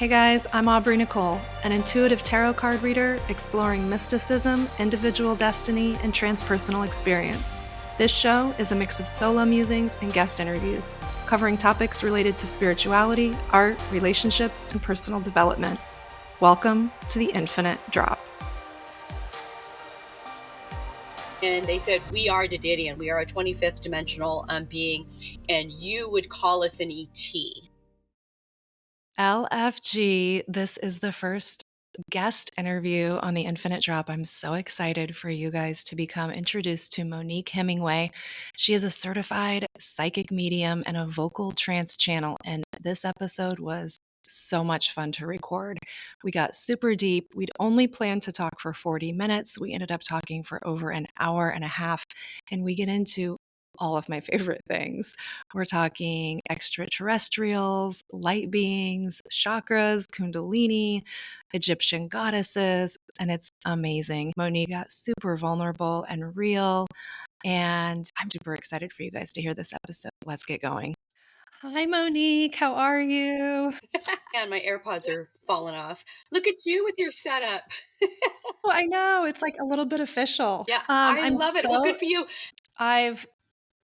Hey guys, I'm Aubrey Nicole, an intuitive tarot card reader exploring mysticism, individual destiny, and transpersonal experience. This show is a mix of solo musings and guest interviews, covering topics related to spirituality, art, relationships, and personal development. Welcome to the Infinite Drop. And they said, we are Dedidian. We are a 25th dimensional being, and you would call us an ET. LFG, this is the first guest interview on the Infinite Drop. I'm so excited for you guys to become introduced to Monique Hemingway. She is a certified psychic medium and a vocal trance channel, and this episode was so much fun to record. We got super deep. We'd only planned to talk for 40 minutes. We ended up talking for over an hour and a half, and we get into all of my favorite things. We're talking extraterrestrials, light beings, chakras, Kundalini, Egyptian goddesses, and it's amazing. Monique got super vulnerable and real, and I'm super excited for you guys to hear this episode. Let's get going. Hi, Monique. How are you? And my AirPods are falling off. Look at you with your setup. Oh, I know. It's like a little bit official. Yeah, I I'm love it. Well, good for you. I've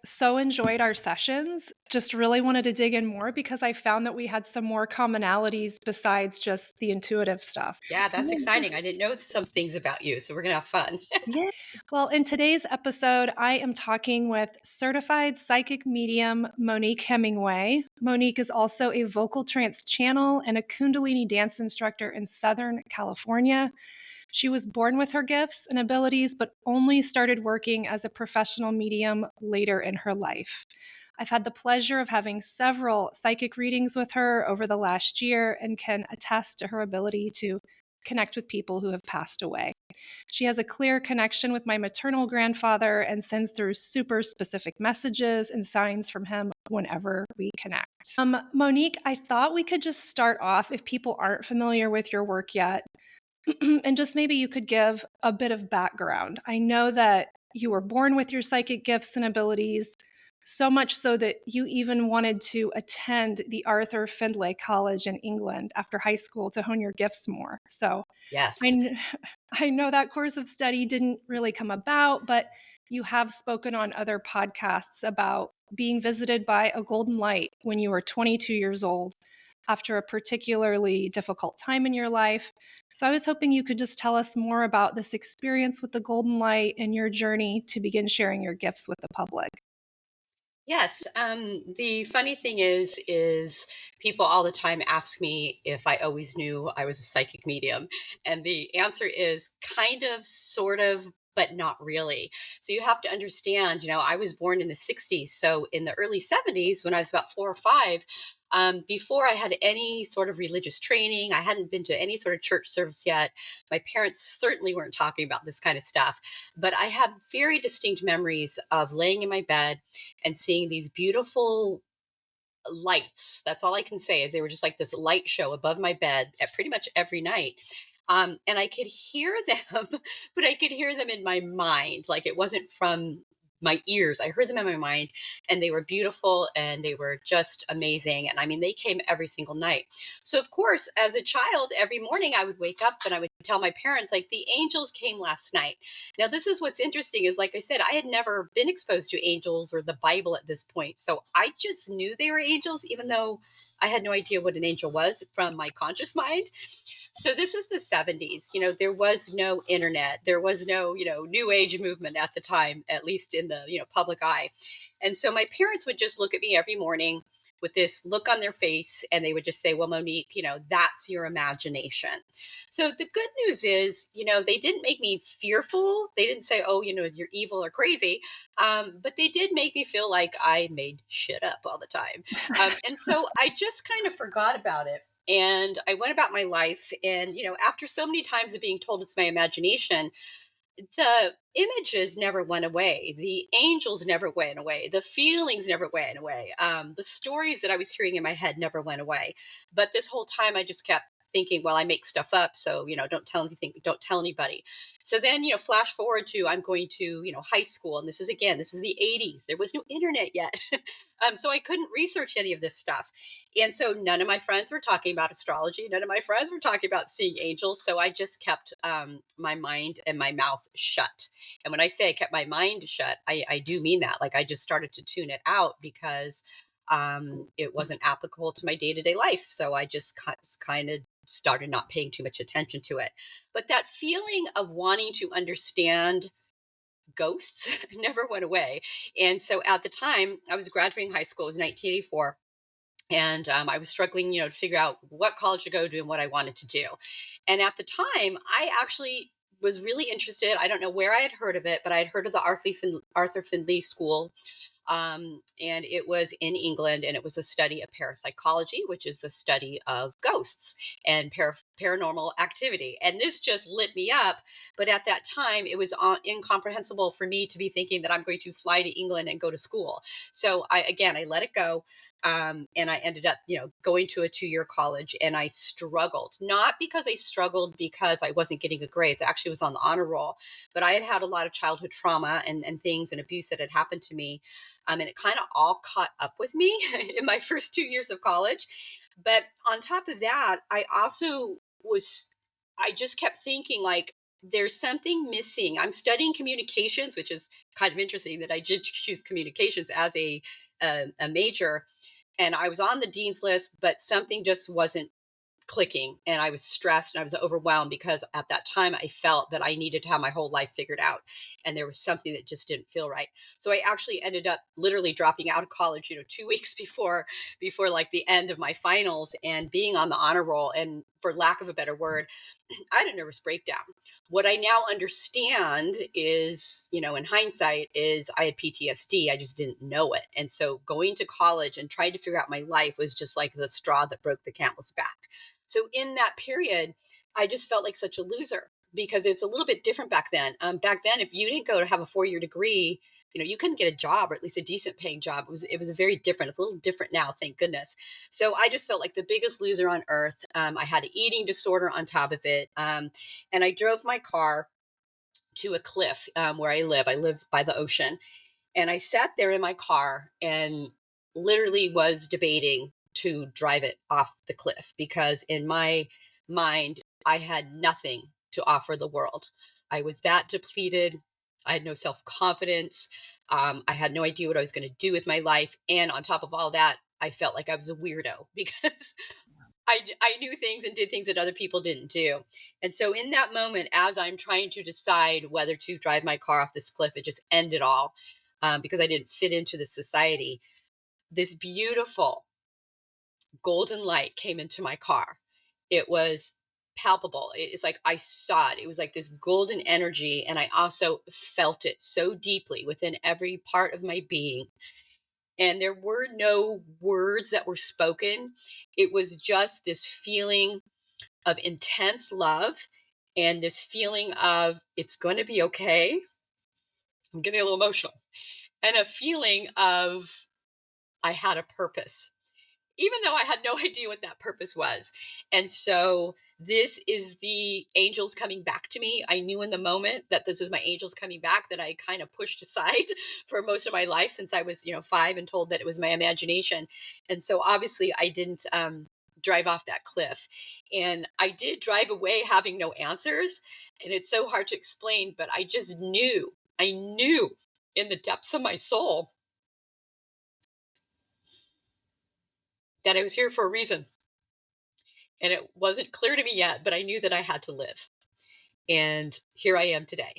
so enjoyed our sessions. Just really wanted to dig in more because I found that we had some more commonalities besides just the intuitive stuff. Yeah, that's exciting. I didn't know some things about you, so we're going to have fun. Yeah. Well, in today's episode, I am talking with certified psychic medium Monique Hemingway. Monique is also a vocal trance channel and a Kundalini dance instructor in Southern California. She was born with her gifts and abilities, but only started working as a professional medium later in her life. I've had the pleasure of having several psychic readings with her over the last year and can attest to her ability to connect with people who have passed away. She has a clear connection with my maternal grandfather and sends through super specific messages and signs from him whenever we connect. Monique, I thought we could just start off, if people aren't familiar with your work yet, and just maybe you could give a bit of background. I know that you were born with your psychic gifts and abilities, so much so that you even wanted to attend the Arthur Findlay College in England after high school to hone your gifts more. So Yes. I know that course of study didn't really come about, but you have spoken on other podcasts about being visited by a golden light when you were 22 years old after a particularly difficult time in your life. So I was hoping you could just tell us more about this experience with the golden light and your journey to begin sharing your gifts with the public. Yes. The funny thing is people all the time ask me if I always knew I was a psychic medium. And the answer is kind of, sort of, but not really. So you have to understand, I was born in the 60s. So in the early 70s, when I was about 4 or 5, before I had any sort of religious training, I hadn't been to any sort of church service yet. My parents certainly weren't talking about this kind of stuff. But I have very distinct memories of laying in my bed and seeing these beautiful lights. That's all I can say, is they were just like this light show above my bed at pretty much every night. And I could hear them, but I could hear them in my mind. Like, it wasn't from my ears. I heard them in my mind, and they were beautiful and they were just amazing. And I mean, they came every single night. So of course, as a child, every morning I would wake up and I would tell my parents, like, the angels came last night. Now, this is what's interesting is, like I said, I had never been exposed to angels or the Bible at this point. So I just knew they were angels, even though I had no idea what an angel was from my conscious mind. So this is the 70s. There was no internet. There was no, new age movement at the time, at least in the, public eye. And so my parents would just look at me every morning with this look on their face, and they would just say, well, Monique, that's your imagination. So the good news is, they didn't make me fearful. They didn't say, oh, you're evil or crazy. But they did make me feel like I made shit up all the time. And so I just kind of forgot about it. And I went about my life. And, after so many times of being told it's my imagination, the images never went away. The angels never went away. The feelings never went away. The stories that I was hearing in my head never went away. But this whole time I just kept thinking, well, I make stuff up, so don't tell anything, don't tell anybody. So then, flash forward to I'm going to high school, and this is the 80s. There was no internet yet, so I couldn't research any of this stuff, and so none of my friends were talking about astrology. None of my friends were talking about seeing angels. So I just kept my mind and my mouth shut. And when I say I kept my mind shut, I do mean that. Like I just started to tune it out because it wasn't applicable to my day to day life. So I just kind of started not paying too much attention to it. But that feeling of wanting to understand ghosts never went away. And so at the time, I was graduating high school, it was 1984. And I was struggling, to figure out what college to go to and what I wanted to do. And at the time, I actually was really interested. I don't know where I had heard of it, but I had heard of the Arthur Findlay School, and it was in England, and it was a study of parapsychology, which is the study of ghosts and paranormal activity. And this just lit me up. But at that time, it was incomprehensible for me to be thinking that I'm going to fly to England and go to school. So I let it go. And I ended up, going to a 2-year college, and I struggled, not because I struggled because I wasn't getting good grades. I actually was on the honor roll, but I had a lot of childhood trauma and things and abuse that had happened to me. And it kind of all caught up with me in my first 2 years of college. But on top of that, I just kept thinking like, there's something missing. I'm studying communications, which is kind of interesting that I did choose communications as a major. And I was on the dean's list, but something just wasn't clicking, and I was stressed and I was overwhelmed because at that time I felt that I needed to have my whole life figured out, and there was something that just didn't feel right. So I actually ended up literally dropping out of college 2 weeks before like the end of my finals, and being on the honor roll, and for lack of a better word, I had a nervous breakdown. What I now understand is, in hindsight, is I had PTSD. I just didn't know it. And so going to college and trying to figure out my life was just like the straw that broke the camel's back. So in that period, I just felt like such a loser because it's a little bit different back then. Back then, if you didn't go to have a 4-year degree, you couldn't get a job, or at least a decent paying job. It was very different. It's a little different now, thank goodness. So I just felt like the biggest loser on earth. I had an eating disorder on top of it. And I drove my car to a cliff where I live. I live by the ocean. And I sat there in my car and literally was debating to drive it off the cliff because in my mind, I had nothing to offer the world. I was that depleted. I had no self confidence. I had no idea what I was going to do with my life. And on top of all that, I felt like I was a weirdo because I knew things and did things that other people didn't do. And so in that moment, as I'm trying to decide whether to drive my car off this cliff, it just ended all because I didn't fit into the society. This beautiful golden light came into my car. It was palpable. It's like I saw it. It was like this golden energy. And I also felt it so deeply within every part of my being. And there were no words that were spoken. It was just this feeling of intense love and this feeling of it's going to be okay. I'm getting a little emotional. And a feeling of I had a purpose, even though I had no idea what that purpose was. And so this is the angels coming back to me. I knew in the moment that this was my angels coming back that I kind of pushed aside for most of my life since I was, 5 and told that it was my imagination. And so obviously I didn't drive off that cliff. And I did drive away having no answers. And it's so hard to explain, but I just knew, I knew in the depths of my soul that I was here for a reason. And it wasn't clear to me yet, but I knew that I had to live. And here I am today.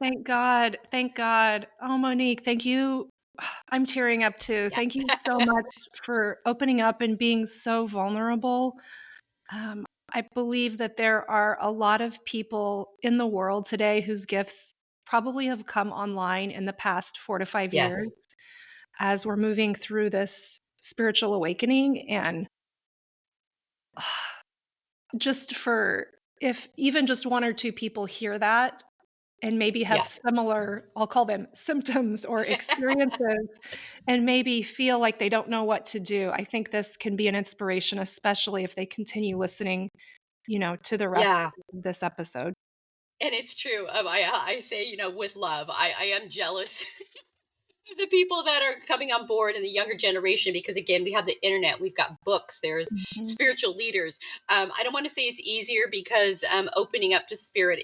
Thank God. Thank God. Oh, Monique, thank you. I'm tearing up too. Yeah. Thank you so much for opening up and being so vulnerable. I believe that there are a lot of people in the world today whose gifts probably have come online in the past 4 to 5 years Yes. as we're moving through this spiritual awakening. And just for if even just one or two people hear that, and maybe have Yes. similar, I'll call them symptoms or experiences, and maybe feel like they don't know what to do. I think this can be an inspiration, especially if they continue listening, to the rest Yeah. of this episode. And it's true. I say, with love, I am jealous of the people that are coming on board in the younger generation because, again, we have the internet, we've got books, there's Mhm. spiritual leaders. I don't want to say it's easier because opening up to spirit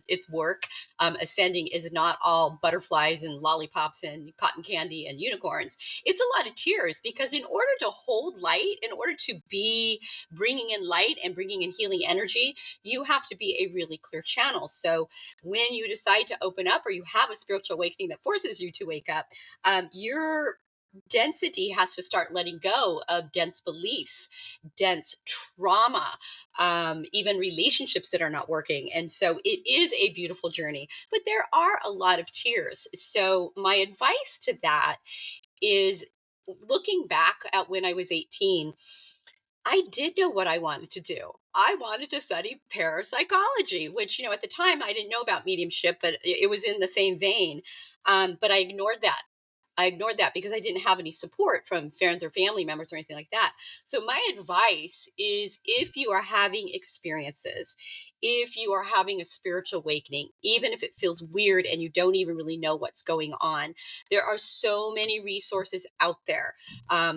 it's work. Ascending is not all butterflies and lollipops and cotton candy and unicorns. It's a lot of tears because in order to hold light, in order to be bringing in light and bringing in healing energy, you have to be a really clear channel. So when you decide to open up or you have a spiritual awakening that forces you to wake up, your density has to start letting go of dense beliefs, dense trauma, even relationships that are not working. And so it is a beautiful journey, but there are a lot of tears. So my advice to that is, looking back at when I was 18, I did know what I wanted to do. I wanted to study parapsychology, which, at the time I didn't know about mediumship, but it was in the same vein. But I ignored that. I ignored that because I didn't have any support from friends or family members or anything like that. So, my advice is, if you are having experiences, if you are having a spiritual awakening, even if it feels weird and you don't even really know what's going on, there are so many resources out there,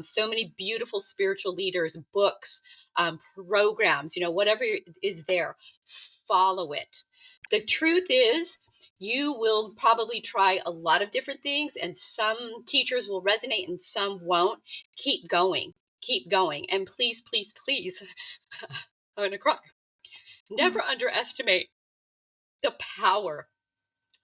so many beautiful spiritual leaders, books, programs, whatever is there, follow it. The truth is, you will probably try a lot of different things, and some teachers will resonate and some won't. Keep going. Keep going. And please, please, please, I'm going to cry. Never underestimate the power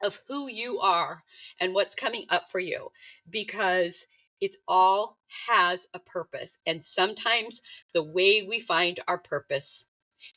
of who you are and what's coming up for you, because it all has a purpose. And sometimes the way we find our purpose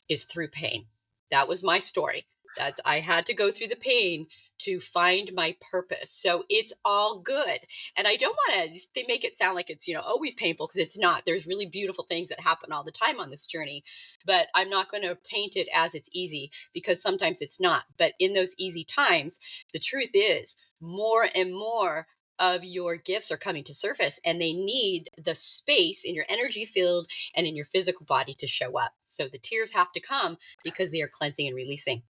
is through pain. That was my story. That I had to go through the pain to find my purpose. So it's all good. And I don't want to make it sound like it's, always painful, because it's not. There's really beautiful things that happen all the time on this journey, but I'm not going to paint it as it's easy, because sometimes it's not. But in those easy times, the truth is, more and more of your gifts are coming to surface, and they need the space in your energy field and in your physical body to show up. So the tears have to come because they are cleansing and releasing.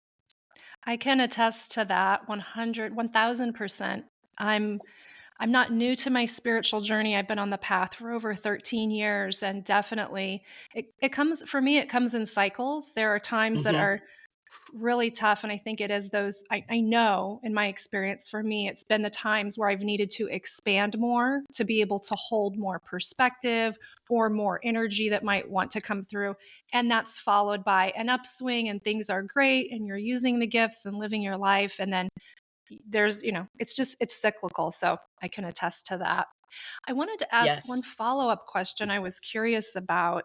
I can attest to that 1,000%. I'm I'm not new to my spiritual journey. I've been on the path for over 13 years, and definitely it comes for me, it comes in cycles. There are times that Hmm. are really tough, and I think it is those I know in my experience, for me, it's been the times where I've needed to expand more to be able to hold more perspective or more energy that might want to come through. And that's followed by an upswing and things are great and you're using the gifts and living your life. And then it's cyclical. So I can attest to that. I wanted to ask one Yes. follow-up question I was curious about.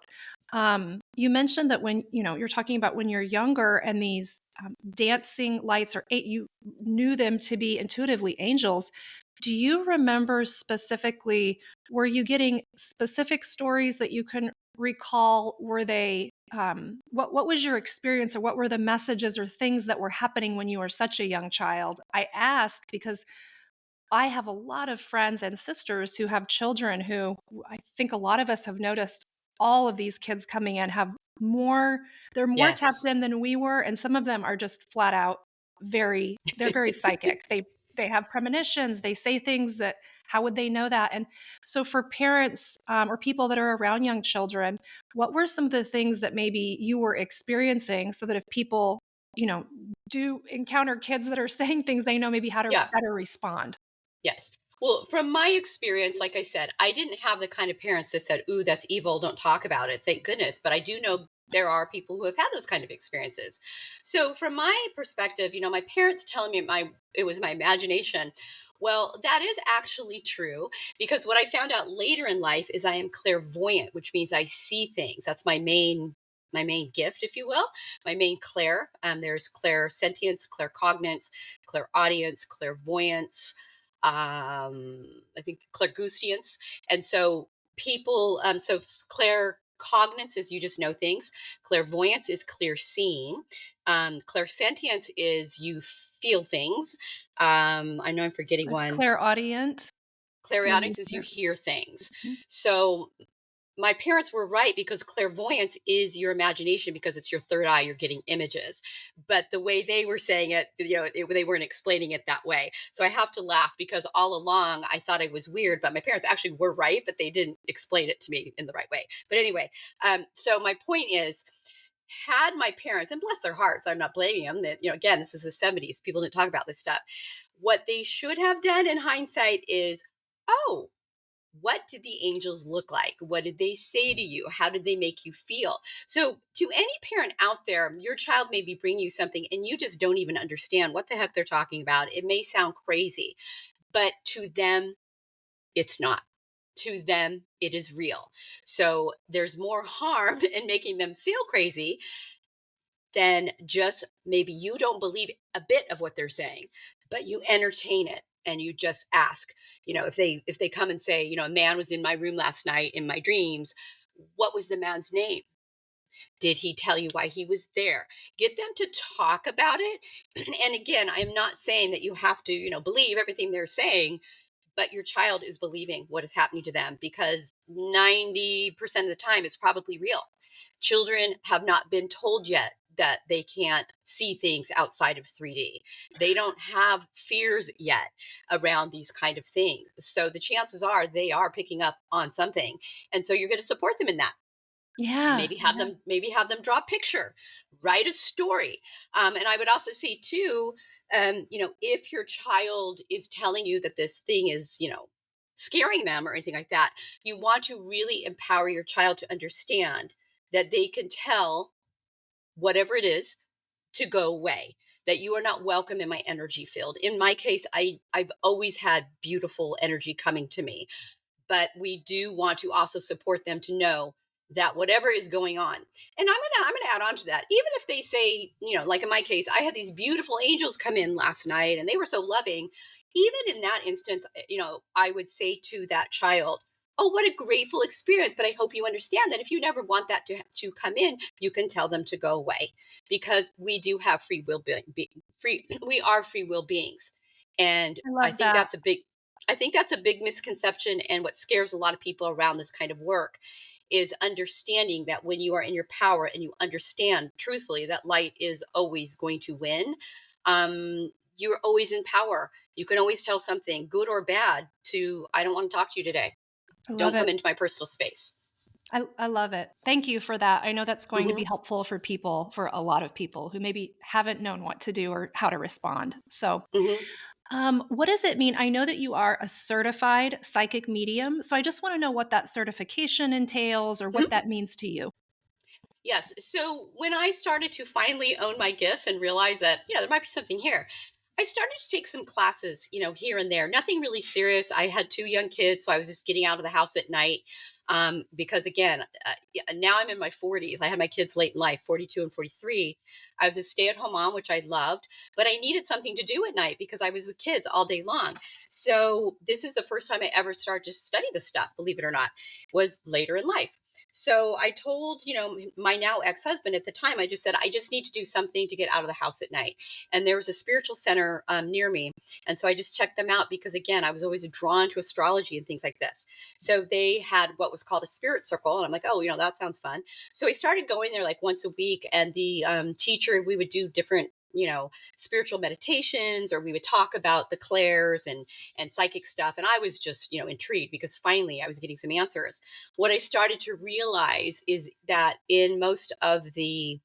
You mentioned that when, you're talking about when you're younger and these dancing lights you knew them to be intuitively angels. Do you remember specifically, were you getting specific stories that you can recall? Were they, what was your experience, or what were the messages or things that were happening when you were such a young child? I ask because I have a lot of friends and sisters who have children who I think a lot of us have noticed all of these kids coming in have more they're more tapped Yes. in than we were, and some of them are just flat out they're very psychic. They have premonitions, they say things that how would they know that? And so for parents, or people that are around young children, what were some of the things that maybe you were experiencing, so that if people, you know, do encounter kids that are saying things, they know maybe how to Yeah. better respond? Yes. Well, from my experience, like I said, I didn't have the kind of parents that said, "Ooh, that's evil, don't talk about it." Thank goodness. But I do know there are people who have had those kind of experiences. So from my perspective, my parents telling me it was my imagination. Well, that is actually true, because what I found out later in life is I am clairvoyant, which means I see things. That's my main gift, if you will, my main clair. There's clairsentience, claircognance, clairaudience, clairvoyance, I think clairgoustiance. And so people, so Cognance is you just know things. Clairvoyance is clear seeing. Clairsentience is you feel things. I know I'm forgetting That's one. clairaudient. Maybe. Clairaudience is you hear things. Mhm. So my parents were right, because clairvoyance is your imagination, because it's your third eye, you're getting images. But the way they were saying it, they weren't explaining it that way. So I have to laugh, because all along I thought I was weird, but my parents actually were right, but they didn't explain it to me in the right way. But anyway, so my point is, had my parents, and bless their hearts, I'm not blaming them, that, again, this is the 70s, people didn't talk about this stuff. What they should have done in hindsight is, oh, what did the angels look like? What did they say to you? How did they make you feel? So, to any parent out there, your child may be bringing you something and you just don't even understand what the heck they're talking about. It may sound crazy, but to them, it's not. To them, it is real. So, there's more harm in making them feel crazy than just maybe you don't believe a bit of what they're saying, but you entertain it and you just ask. If they come and say, a man was in my room last night in my dreams, what was the man's name? Did he tell you why he was there? Get them to talk about it. And again, I'm not saying that you have to, believe everything they're saying, but your child is believing what is happening to them, because 90% of the time it's probably real. Children have not been told yet that they can't see things outside of 3D. They don't have fears yet around these kind of things. So the chances are they are picking up on something. And so you're going to support them in that. Yeah. Maybe have them draw a picture, write a story. And I would also say too, if your child is telling you that this thing is, scaring them or anything like that, you want to really empower your child to understand that they can tell whatever it is to go away, that you are not welcome in my energy field. In my case, I've always had beautiful energy coming to me, but we do want to also support them to know that whatever is going on, and I'm gonna add on to that. Even if they say, like in my case, I had these beautiful angels come in last night and they were so loving. Even in that instance, I would say to that child, "Oh, what a grateful experience! But I hope you understand that if you never want that to come in, you can tell them to go away, because we do have free will. Free, we are free will beings, and I I love think that. that's a big I think that's a big misconception. And what scares a lot of people around this kind of work is understanding that when you are in your power and you understand truthfully that light is always going to win, you're always in power. You can always tell something, good or bad, to, I don't want to talk to you today. I love Don't come it. into my personal space. I love it. Thank you for that. I know that's going to be Hmm. helpful for people, for a lot of people who maybe haven't known what to do or how to respond. So, Hmm. what does it mean? I know that you are a certified psychic medium. So, I just want to know what that certification entails or what Hmm. that means to you. Yes. So when I started to finally own my gifts and realize that, there might be something here, I started to take some classes, here and there. Nothing really serious. I had two young kids, so I was just getting out of the house at night. Because again, yeah, now I'm in my 40s. I had my kids late in life, 42 and 43. I was a stay-at-home mom, which I loved, but I needed something to do at night because I was with kids all day long. So this is the first time I ever started to study this stuff, believe it or not, was later in life. So I told, my now ex-husband at the time, I just said, I just need to do something to get out of the house at night. And there was a spiritual center near me. And so I just checked them out because, again, I was always drawn to astrology and things like this. So they had what was called a spirit circle. And I'm like, oh, that sounds fun. So I started going there like once a week. And the teacher, we would do different spiritual meditations, or we would talk about the clairs and psychic stuff. And I was just, intrigued because finally I was getting some answers. What I started to realize is that in most of the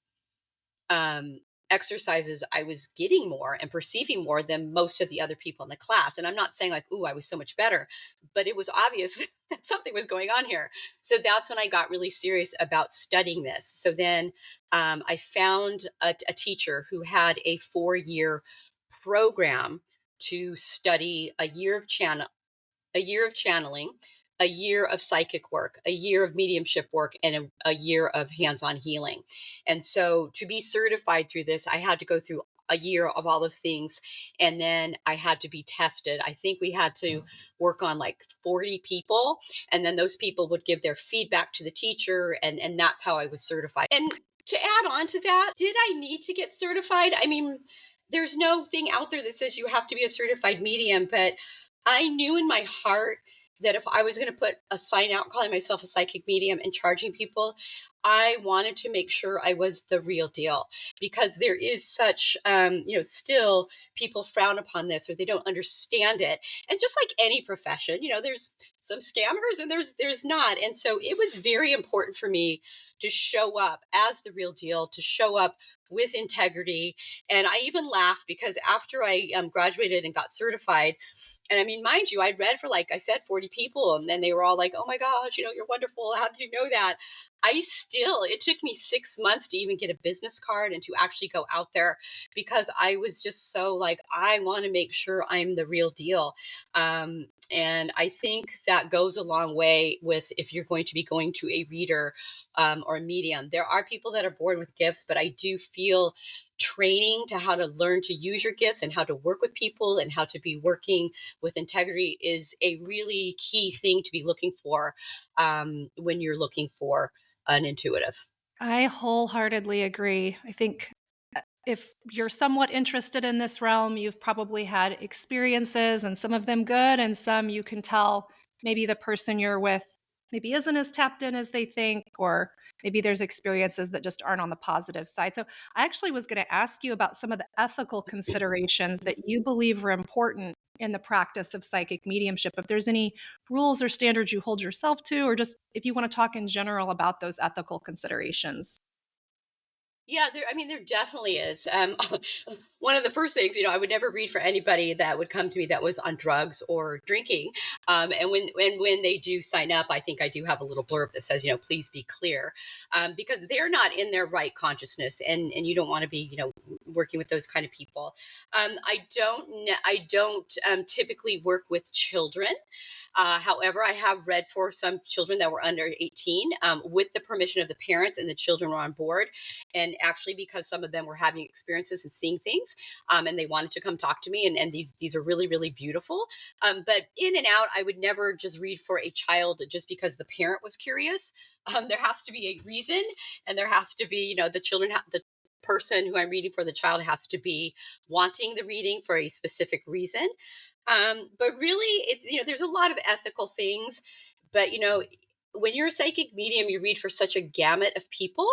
um, exercises, I was getting more and perceiving more than most of the other people in the class. And I'm not saying like, ooh, I was so much better, but it was obvious that something was going on here. So that's when I got really serious about studying this. So then I found a teacher who had a 4-year program to study a year of channeling, a year of psychic work, a year of mediumship work, and a year of hands-on healing. And so to be certified through this, I had to go through a year of all those things. And then I had to be tested. I think we had to work on like 40 people. And then those people would give their feedback to the teacher. And that's how I was certified. And to add on to that, did I need to get certified? I mean, there's no thing out there that says you have to be a certified medium, but I knew in my heart that if I was going to put a sign out calling myself a psychic medium and charging people, I wanted to make sure I was the real deal, because there is such, still people frown upon this or they don't understand it. And just like any profession, there's some scammers and there's not. And so it was very important for me to show up as the real deal, to show up with integrity. And I even laugh because after I graduated and got certified, and I mean, mind you, I'd read for, like I said, 40 people, and then they were all like, oh my gosh, you're wonderful. How did you know that? It took me 6 months to even get a business card and to actually go out there, because I was just so like, I want to make sure I'm the real deal. And I think that goes a long way with if you're going to be going to a reader or a medium. There are people that are born with gifts, but I do feel training to how to learn to use your gifts and how to work with people and how to be working with integrity is a really key thing to be looking for when you're looking for an intuitive. I wholeheartedly agree. I think if you're somewhat interested in this realm, you've probably had experiences, and some of them good, and some you can tell maybe the person you're with maybe isn't as tapped in as they think, or maybe there's experiences that just aren't on the positive side. So I actually was going to ask you about some of the ethical considerations that you believe are important in the practice of psychic mediumship. If there's any rules or standards you hold yourself to, or just if you want to talk in general about those ethical considerations. Yeah, there definitely is. One of the first things, I would never read for anybody that would come to me that was on drugs or drinking. And when they do sign up, I think I do have a little blurb that says, please be clear, because they're not in their right consciousness, and you don't want to be, working with those kind of people. I don't typically work with children. However, I have read for some children that were under 18 with the permission of the parents, and the children were on board. And actually, because some of them were having experiences and seeing things, and they wanted to come talk to me, and these are really, really beautiful. But in and out, I would never just read for a child just because the parent was curious. There has to be a reason, and there has to be, the person who I'm reading for, the child, has to be wanting the reading for a specific reason. But really, it's, there's a lot of ethical things, but, when you're a psychic medium, you read for such a gamut of people,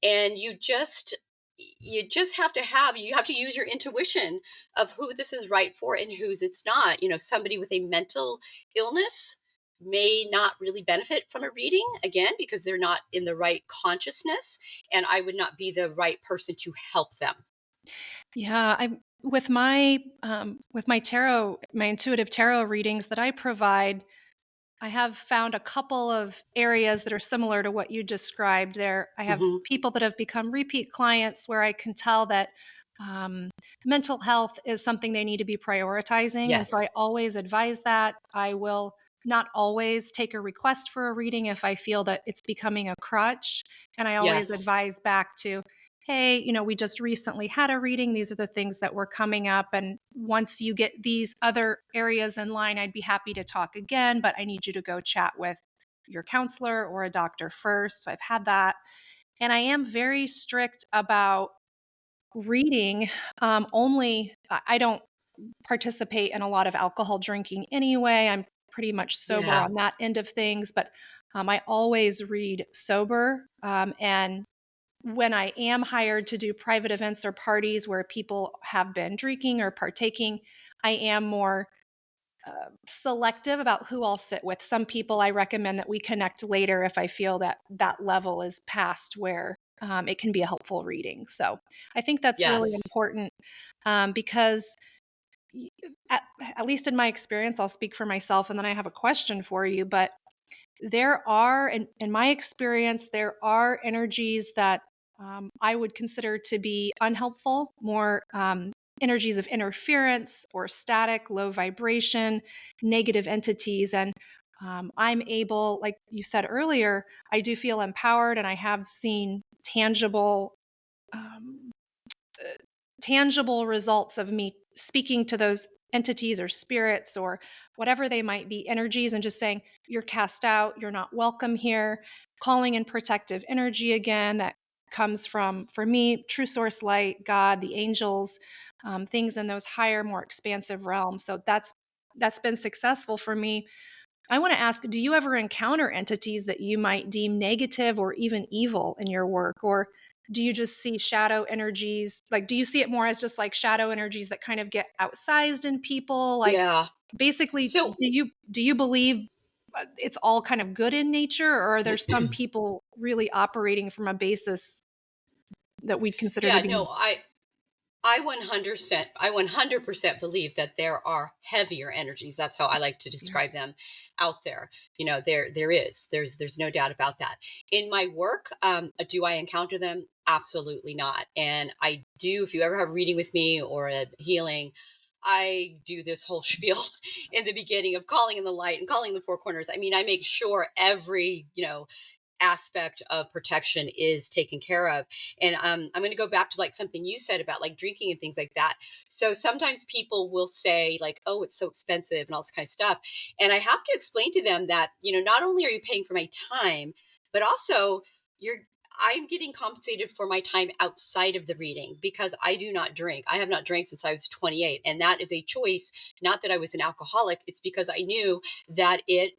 and you just have to use your intuition of who this is right for and whose it's not. Somebody with a mental illness may not really benefit from a reading, again, because they're not in the right consciousness, and I would not be the right person to help them. Yeah, I with my tarot, my intuitive tarot readings that I provide, I have found a couple of areas that are similar to what you described there. I have Hmm. people that have become repeat clients where I can tell that um, mental health is something they need to be prioritizing. And so I Yes. always advise that. I will not always take a request for a reading if I feel that it's becoming a crutch. And I always Yes. advise back to, hey, we just recently had a reading. These are the things that were coming up. And once you get these other areas in line, I'd be happy to talk again, but I need you to go chat with your counselor or a doctor first. I've had that. And I am very strict about reading. Only, I don't participate in a lot of alcohol drinking anyway. I'm pretty much sober Yeah. on that end of things, but I always read sober. And when I am hired to do private events or parties where people have been drinking or partaking, I am more selective about who I'll sit with. Some people I recommend that we connect later if I feel that that level is past where it can be a helpful reading. So I think that's really Yes. important because, y- at least in my experience, I'll speak for myself and then I have a question for you. But there are, in my experience, there are energies that I would consider to be unhelpful, more energies of interference or static, low vibration, negative entities. And I'm able, like you said earlier, I do feel empowered and I have seen tangible um, tangible results of me speaking to those entities or spirits or whatever they might be, energies, and just saying, you're cast out, you're not welcome here, calling in protective energy again that comes from, for me, true source light, God, the angels, things in those higher, more expansive realms. So that's been successful for me. I want to ask, do you ever encounter entities that you might deem negative or even evil in your work? Or do you just see shadow energies? Like, do you see it more as just like shadow energies that kind of get outsized in people? Like, Yeah. basically, So do you believe it's all kind of good in nature, or are there some people really operating from a basis that we'd consider to yeah, be? no, I 100% believe that there are heavier energies. That's how I like to Yeah. describe them out there. There's no doubt about that. In my work, do I encounter them? Absolutely not. And I do, if you ever have a reading with me or a healing, I do this whole spiel in the beginning of calling in the light and calling in the four corners. I mean, I make sure every, aspect of protection is taken care of. And I'm going to go back to like something you said about like drinking and things like that. So sometimes people will say like, oh, it's so expensive and all this kind of stuff. And I have to explain to them that, not only are you paying for my time, but also you're I'm getting compensated for my time outside of the reading because I do not drink. I have not drank since I was 28. And that is a choice. Not that I was an alcoholic. It's because I knew that it,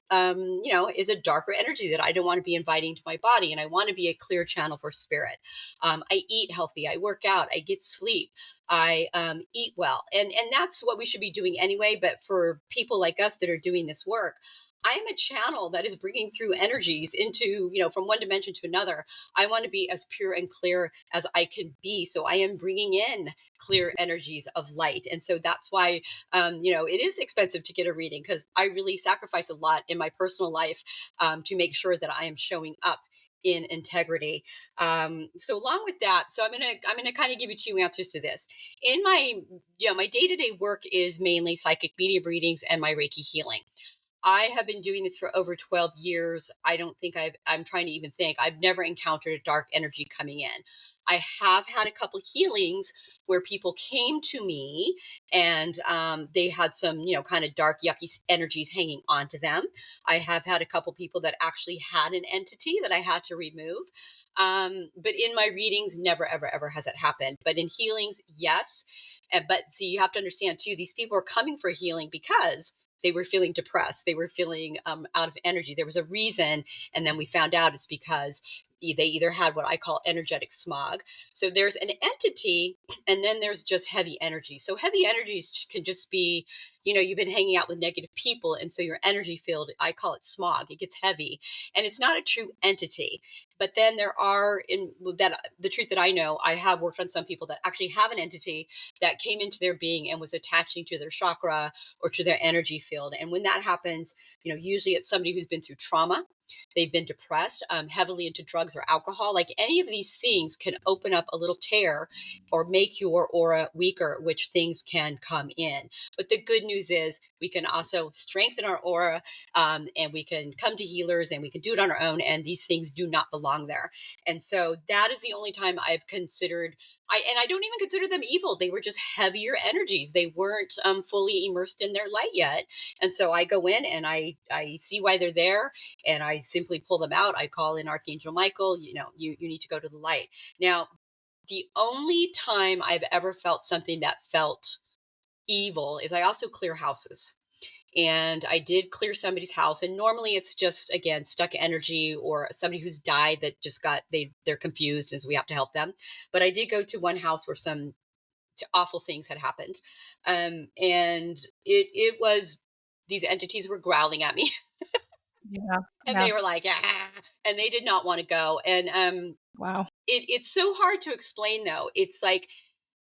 is a darker energy that I don't want to be inviting to my body. And I want to be a clear channel for spirit. I eat healthy. I work out. I get sleep. I eat well. And that's what we should be doing anyway. But for people like us that are doing this work, I am a channel that is bringing through energies into, from one dimension to another. I want to be as pure and clear as I can be. So I am bringing in clear energies of light. And so that's why, it is expensive to get a reading because I really sacrifice a lot in my personal life to make sure that I am showing up in integrity. So along with that, so I'm gonna kind of give you two answers to this. In my day-to-day work is mainly psychic medium readings and my Reiki healing. I have been doing this for over 12 years. I don't think I'm trying to even think. I've never encountered a dark energy coming in. I have had a couple healings where people came to me and they had some, kind of dark, yucky energies hanging onto them. I have had a couple people that actually had an entity that I had to remove. But in my readings, never, ever, ever has it happened. But in healings, yes. But see, you have to understand too, these people are coming for healing because they were feeling depressed. They were feeling out of energy. There was a reason. And then we found out it's because they either had what I call energetic smog. So there's an entity and then there's just heavy energy. So heavy energies can just be, you've been hanging out with negative people. And so your energy field, I call it smog. It gets heavy and it's not a true entity. But then there are the truth that I know, I have worked on some people that actually have an entity that came into their being and was attaching to their chakra or to their energy field. And when that happens, usually it's somebody who's been through trauma. They've been depressed, heavily into drugs or alcohol. Like any of these things can open up a little tear or make your aura weaker, which things can come in. But the good news is we can also strengthen our aura and we can come to healers and we can do it on our own. And these things do not belong there. And so that is the only time I've considered I don't even consider them evil. They were just heavier energies. They weren't fully immersed in their light yet. And so I go in and I see why they're there and I simply pull them out. I call in Archangel Michael, you need to go to the light. Now, the only time I've ever felt something that felt evil is I also clear houses. And I did clear somebody's house. And normally it's just, again, stuck energy or somebody who's died that just they're confused and so we have to help them. But I did go to one house where some awful things had happened. And it was, these entities were growling at me Yeah. and Yeah. they were like, ah, and they did not want to go. And Wow. it's so hard to explain though. It's like,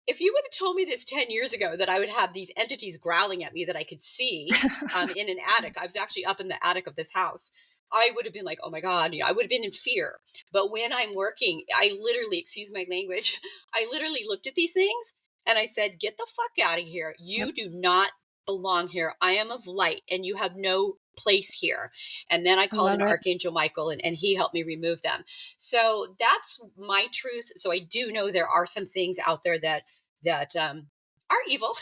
if you would have told me this 10 years ago that I would have these entities growling at me that I could see in an attic, I was actually up in the attic of this house. I would have been like, oh my God, I would have been in fear. But when I'm working, I literally, excuse my language, I literally looked at these things and I said, get the fuck out of here. Yep. You do not belong here. I am of light and you have no place here. And then I I called love in it. Archangel Michael and he helped me remove them. So that's my truth. So I do know there are some things out there that that are evil.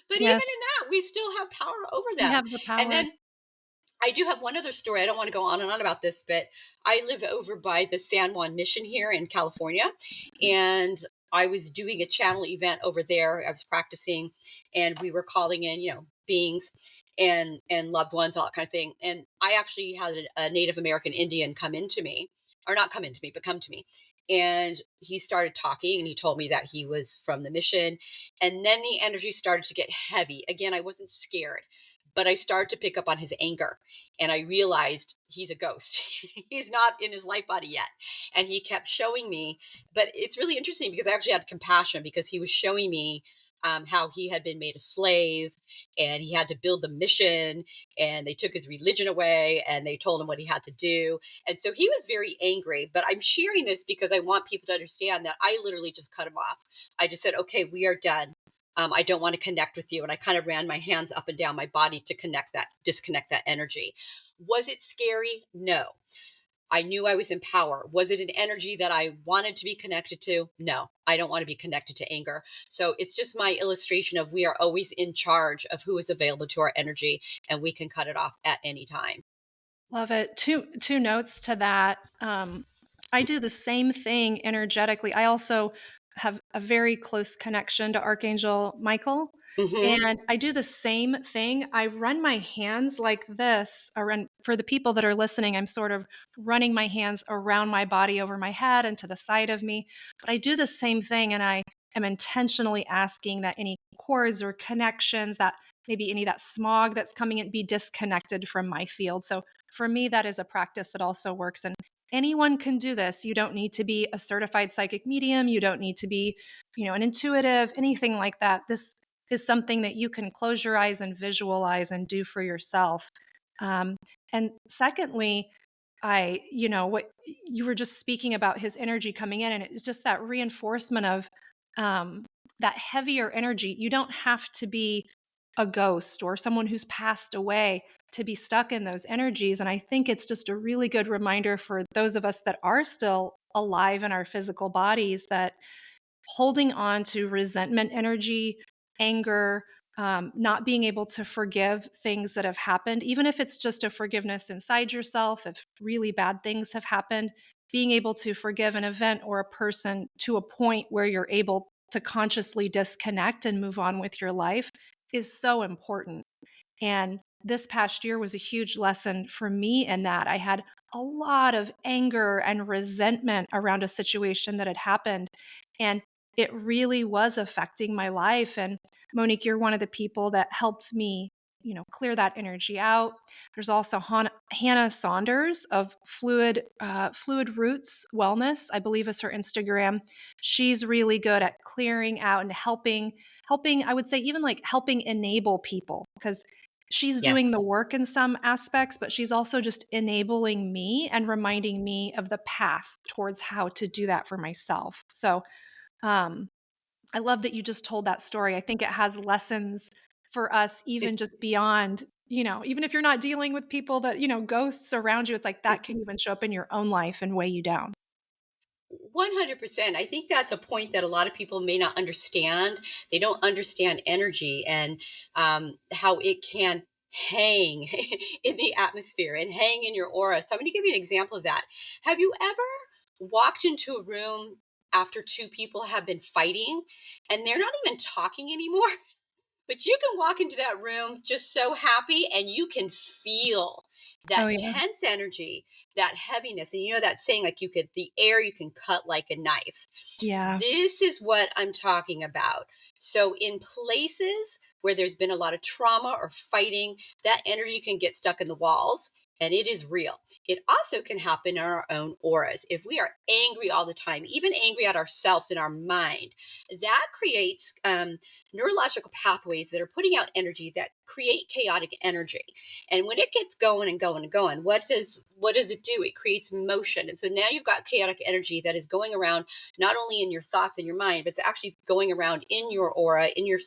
But even Yes, in that, we still have power over we them. have the And power. then I do have one other story. I don't want to go on and on about this, but I live over by the San Juan Mission here in California. And I was doing a channel event over there. I was practicing, and we were calling in, beings and loved ones, all that kind of thing. And I actually had a Native American Indian come into me, or not come into me, but come to me. And he started talking, and he told me that he was from the mission. And then the energy started to get heavy. Again, I wasn't scared, but I started to pick up on his anger, and I realized he's a ghost. He's not in his light body yet. And he kept showing me, but it's really interesting because I actually had compassion, because he was showing me how he had been made a slave, and he had to build the mission, and they took his religion away, and they told him what he had to do. And so he was very angry, but I'm sharing this because I want people to understand that I literally just cut him off. I just said, okay, we are done. I don't want to connect with you. And I kind of ran my hands up and down my body to disconnect that energy. Was it scary? No. I knew I was in power. Was it an energy that I wanted to be connected to? No, I don't want to be connected to anger. So it's just my illustration of we are always in charge of who is available to our energy, and we can cut it off at any time. Love it. Two notes to that. I do the same thing energetically. I also have a very close connection to Archangel Michael, Hmm. and I do the same thing. I run my hands like this around. For the people that are listening, I'm sort of running my hands around my body, over my head, and to the side of me. But I do the same thing, and I am intentionally asking that any cords or connections, that maybe any of that smog that's coming in, be disconnected from my field. So for me, that is a practice that also works. And anyone can do this. You don't need to be a certified psychic medium. You don't need to be, an intuitive, anything like that. This is something that you can close your eyes and visualize and do for yourself. Um, and secondly, what you were just speaking about, his energy coming in, and it's just that reinforcement of that heavier energy. You don't have to be a ghost or someone who's passed away to be stuck in those energies. And I think it's just a really good reminder for those of us that are still alive in our physical bodies, that holding on to resentment energy, anger, not being able to forgive things that have happened, even if it's just a forgiveness inside yourself, if really bad things have happened, being able to forgive an event or a person to a point where you're able to consciously disconnect and move on with your life is so important. And this past year was a huge lesson for me in that I had a lot of anger and resentment around a situation that had happened. And it really was affecting my life. And Monique, you're one of the people that helped me, clear that energy out. There's also Hannah Saunders of Fluid Roots Wellness, I believe is her Instagram. She's really good at clearing out and helping, I would say, even like helping enable people, because she's doing the Yes. work in some aspects, but she's also just enabling me and reminding me of the path towards how to do that for myself. So, um, I love that you just told that story. I think it has lessons for us, even just beyond, even if you're not dealing with people that, ghosts around you, it's like that can even show up in your own life and weigh you down. 100%. I think that's a point that a lot of people may not understand. They don't understand energy and how it can hang in the atmosphere and hang in your aura. So I'm going to give you an example of that. Have you ever walked into a room after two people have been fighting and they're not even talking anymore? But you can walk into that room just so happy, and you can feel Oh, that yeah. tense energy, that heaviness. And you know that saying, like the air you can cut like a knife. Yeah. This is what I'm talking about. So, in places where there's been a lot of trauma or fighting, that energy can get stuck in the walls. And it is real. It also can happen in our own auras. If we are angry all the time, even angry at ourselves in our mind, that creates neurological pathways that are putting out energy that create chaotic energy. And when it gets going and going and going, what does it do? It creates motion. And so now you've got chaotic energy that is going around not only in your thoughts and your mind, but it's actually going around in your aura, in your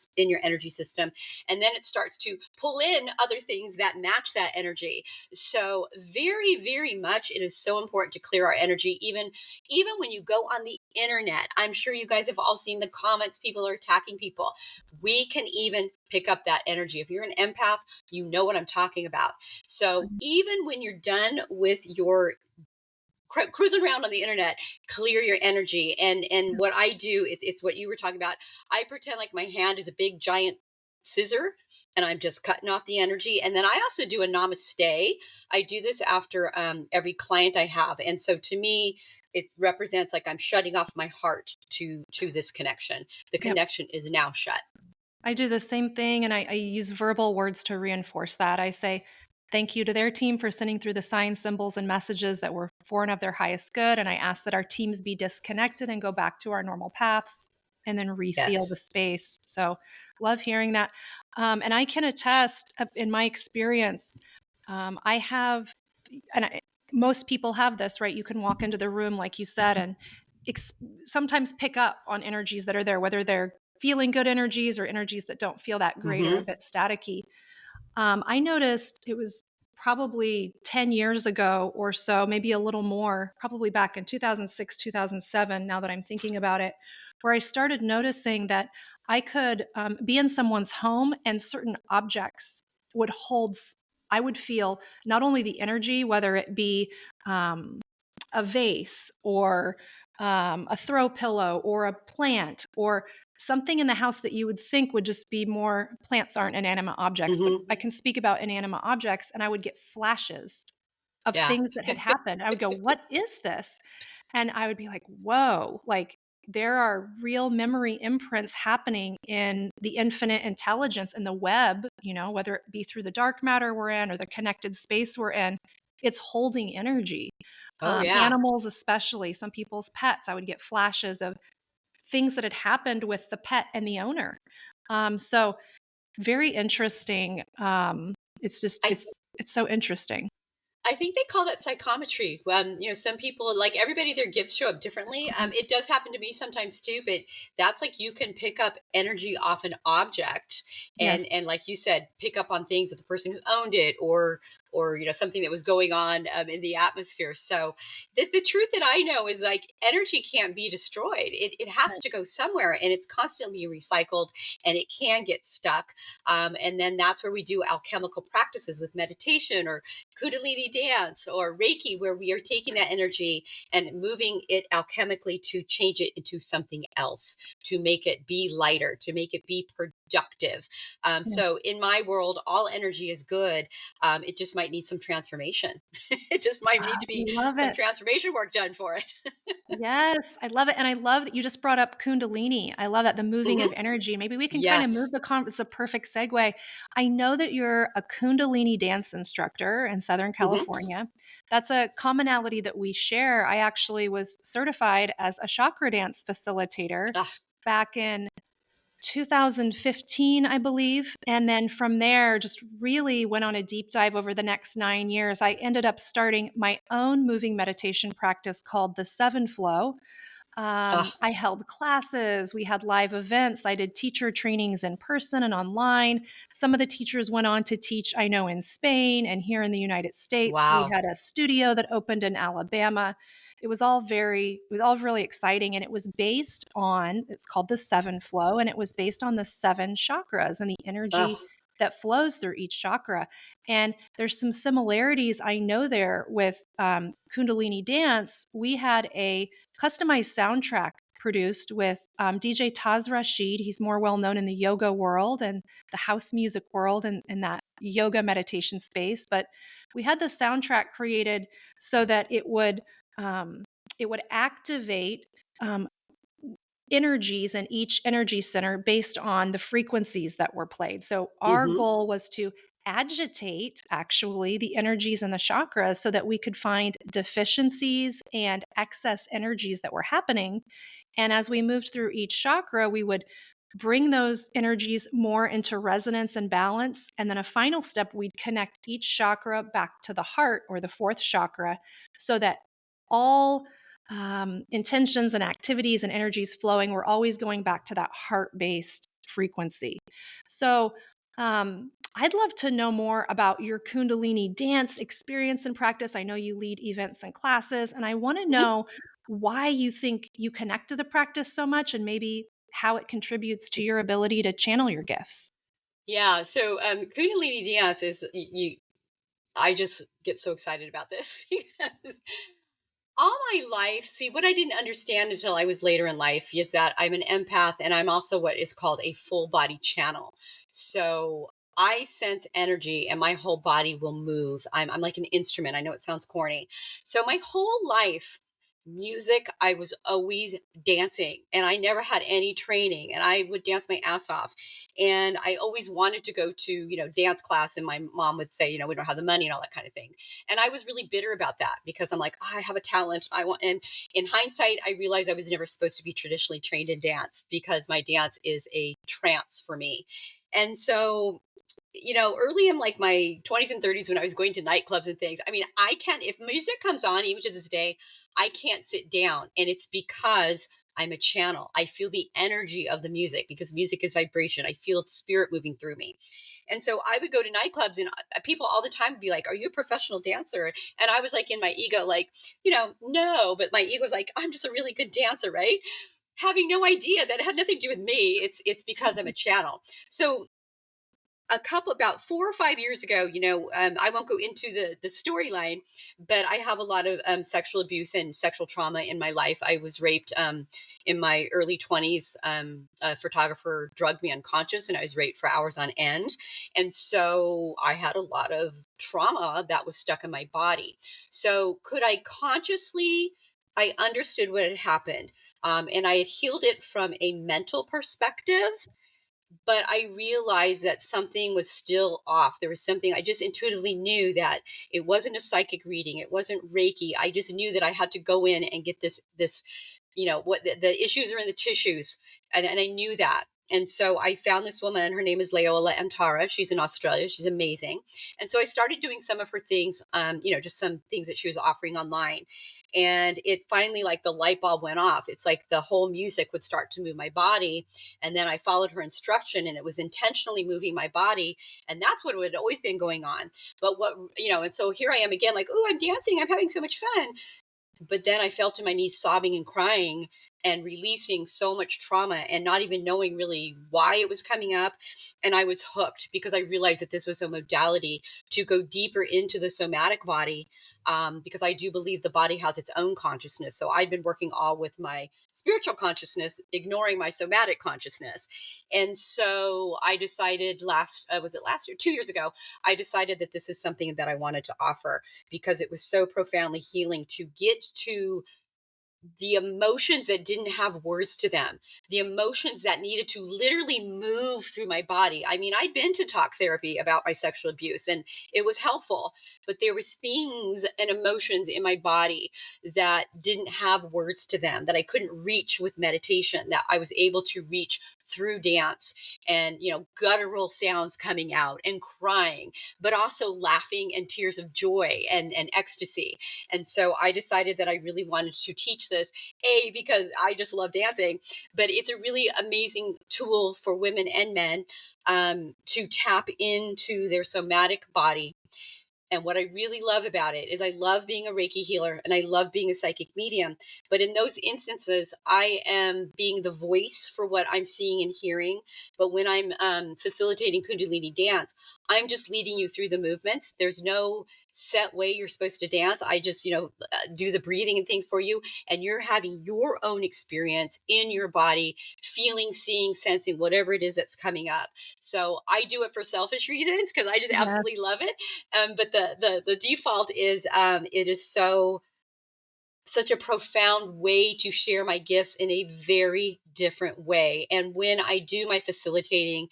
energy system. And then it starts to pull in other things that match that energy. So very, very much it is so important to clear our energy. Even when you go on the internet, I'm sure you guys have all seen the comments, people are attacking people. We can even pick up that energy. If you're an empath, you know what I'm talking about. So even when you're done with your cruising around on the internet, clear your energy. And what I do, it's what you were talking about. I pretend like my hand is a big giant scissor and I'm just cutting off the energy. And then I also do a namaste. I do this after every client I have. And so to me, it represents like I'm shutting off my heart to this connection. The Yep. connection is now shut. I do the same thing, and I use verbal words to reinforce that. I say thank you to their team for sending through the signs, symbols, and messages that were for and of their highest good. And I ask that our teams be disconnected and go back to our normal paths and then reseal the Yes. space. So, love hearing that. And I can attest in my experience, I have, and most people have this, right? You can walk into the room, like you said, and ex- sometimes pick up on energies that are there, whether they're feeling good energies or energies that don't feel that great or a Mm-hmm. bit staticky. I noticed it was probably 10 years ago or so, maybe a little more, probably back in 2006, 2007, now that I'm thinking about it, where I started noticing that I could be in someone's home and certain objects would hold, I would feel not only the energy, whether it be um, a vase or a throw pillow or a plant or something in the house that you would think would just be more plants aren't inanimate objects, but Mm-hmm. I can speak about inanimate objects and I would get flashes of Yeah. things that had happened. I would go, "What is this?" And I would be like, "Whoa, like there are real memory imprints happening in the infinite intelligence in the web, whether it be through the dark matter we're in or the connected space we're in. It's holding energy." Oh yeah. Animals, especially some people's pets, I would get flashes of things that had happened with the pet and the owner. So very interesting. It's just I it's so interesting. I think they call that psychometry. Some people, like everybody, their gifts show up differently. It does happen to me sometimes too, but that's like you can pick up energy off an object, Yes. and like you said, pick up on things of the person who owned it, or something that was going on in the atmosphere. So the truth that I know is like energy can't be destroyed. It has Right. to go somewhere, and it's constantly being recycled, and it can get stuck. And then that's where we do alchemical practices with meditation or Kundalini dance or Reiki, where we are taking that energy and moving it alchemically to change it into something else, to make it be lighter, to make it be productive. Yeah. So in my world, all energy is good. It just might need some transformation. It just might I need to be love some it. transformation work done for it. Yes, I love it, and I love that you just brought up Kundalini. I love that, the moving Hmm. of energy. Maybe we can kind of move Yes. the it's a perfect segue. I know that you're a Kundalini dance instructor in Southern Hmm. California. That's a commonality that we share. I actually was certified as a chakra dance facilitator Ah, back in 2015, I believe. And then from there, just really went on a deep dive over the next 9 years. I ended up starting my own moving meditation practice called the Seven Flow. ah, I held classes, we had live events, I did teacher trainings in person and online. Some of the teachers went on to teach, I know, in Spain and here in the United States. We wow. had a studio that opened in Alabama. It was all really exciting. And it was based on, it's called the Seven Flow, and it was based on the seven chakras and the energy Oh, that flows through each chakra. And there's some similarities I know there with Kundalini dance. We had a customized soundtrack produced with DJ Taz Rashid. He's more well known in the yoga world and the house music world and in that yoga meditation space. But we had the soundtrack created so that um, it would activate um, energies in each energy center based on the frequencies that were played. So our hmm. goal was to agitate actually the energies in the chakras so that we could find deficiencies and excess energies that were happening. And as we moved through each chakra, we would bring those energies more into resonance and balance. And then a final step, we'd connect each chakra back to the heart or the fourth chakra so that all intentions and activities and energies flowing, we're always going back to that heart based frequency. So, I'd love to know more about your Kundalini dance experience and practice. I know you lead events and classes, and I want to Mhm. know why you think you connect to the practice so much and maybe how it contributes to your ability to channel your gifts. Yeah. So Kundalini dance is I just get so excited about this because all my life, see, what I didn't understand until I was later in life is that I'm an empath and I'm also what is called a full body channel. So I sense energy and my whole body will move. I'm like an instrument. I know it sounds corny. So my whole life, music, I was always dancing and I never had any training and I would dance my ass off. And I always wanted to go to, dance class. And my mom would say, we don't have the money and all that kind of thing. And I was really bitter about that because I'm like, I have a talent. And in hindsight, I realized I was never supposed to be traditionally trained in dance because my dance is a trance for me. And so, early in like my 20s and 30s when I was going to nightclubs and things, I mean, I can't, if music comes on, even to this day, I can't sit down. And it's because I'm a channel. I feel the energy of the music because music is vibration. I feel its spirit moving through me. And so I would go to nightclubs and people all the time would be like, are you a professional dancer? And I was like in my ego, like, no, but my ego was like, I'm just a really good dancer, right? Having no idea that it had nothing to do with me. It's because I'm a channel. So about 4 or 5 years ago, I won't go into the storyline, but I have a lot of sexual abuse and sexual trauma in my life. I was raped in my early 20s. A photographer drugged me unconscious and I was raped for hours on end. And so I had a lot of trauma that was stuck in my body. So could I consciously, I understood what had happened, and I had healed it from a mental perspective, but I realized that something was still off. There was something I just intuitively knew that it wasn't a psychic reading. It wasn't Reiki. I just knew that I had to go in and get this, what the issues are in the tissues. And I knew that. And so I found this woman, her name is Leola Antara. She's in Australia. She's amazing. And so I started doing some of her things, just some things that she was offering online. And it finally, like the light bulb went off. It's like the whole music would start to move my body. And then I followed her instruction and it was intentionally moving my body. And that's what had always been going on. But and so here I am again, like, oh, I'm dancing. I'm having so much fun. But then I fell to my knees sobbing and crying and releasing so much trauma and not even knowing really why it was coming up. And I was hooked because I realized that this was a modality to go deeper into the somatic body, because I do believe the body has its own consciousness. So I've been working all with my spiritual consciousness, ignoring my somatic consciousness. And so I decided was it last year, 2 years ago, I decided that this is something that I wanted to offer because it was so profoundly healing to get to the emotions that didn't have words to them, the emotions that needed to literally move through my body. I mean, I'd been to talk therapy about my sexual abuse and it was helpful, but there was things and emotions in my body that didn't have words to them that I couldn't reach with meditation, that I was able to reach through dance and, guttural sounds coming out and crying, but also laughing and tears of joy and ecstasy. And so I decided that I really wanted to teach this, because I just love dancing, but it's a really amazing tool for women and men, to tap into their somatic body. And what I really love about it is I love being a Reiki healer and I love being a psychic medium. But in those instances, I am being the voice for what I'm seeing and hearing. But when I'm facilitating Kundalini dance, I'm just leading you through the movements. There's no set way you're supposed to dance. I just, do the breathing and things for you. And you're having your own experience in your body, feeling, seeing, sensing, whatever it is that's coming up. So I do it for selfish reasons because I just Yes. absolutely love it. But the default is, it is such a profound way to share my gifts in a very different way. And when I do my facilitating,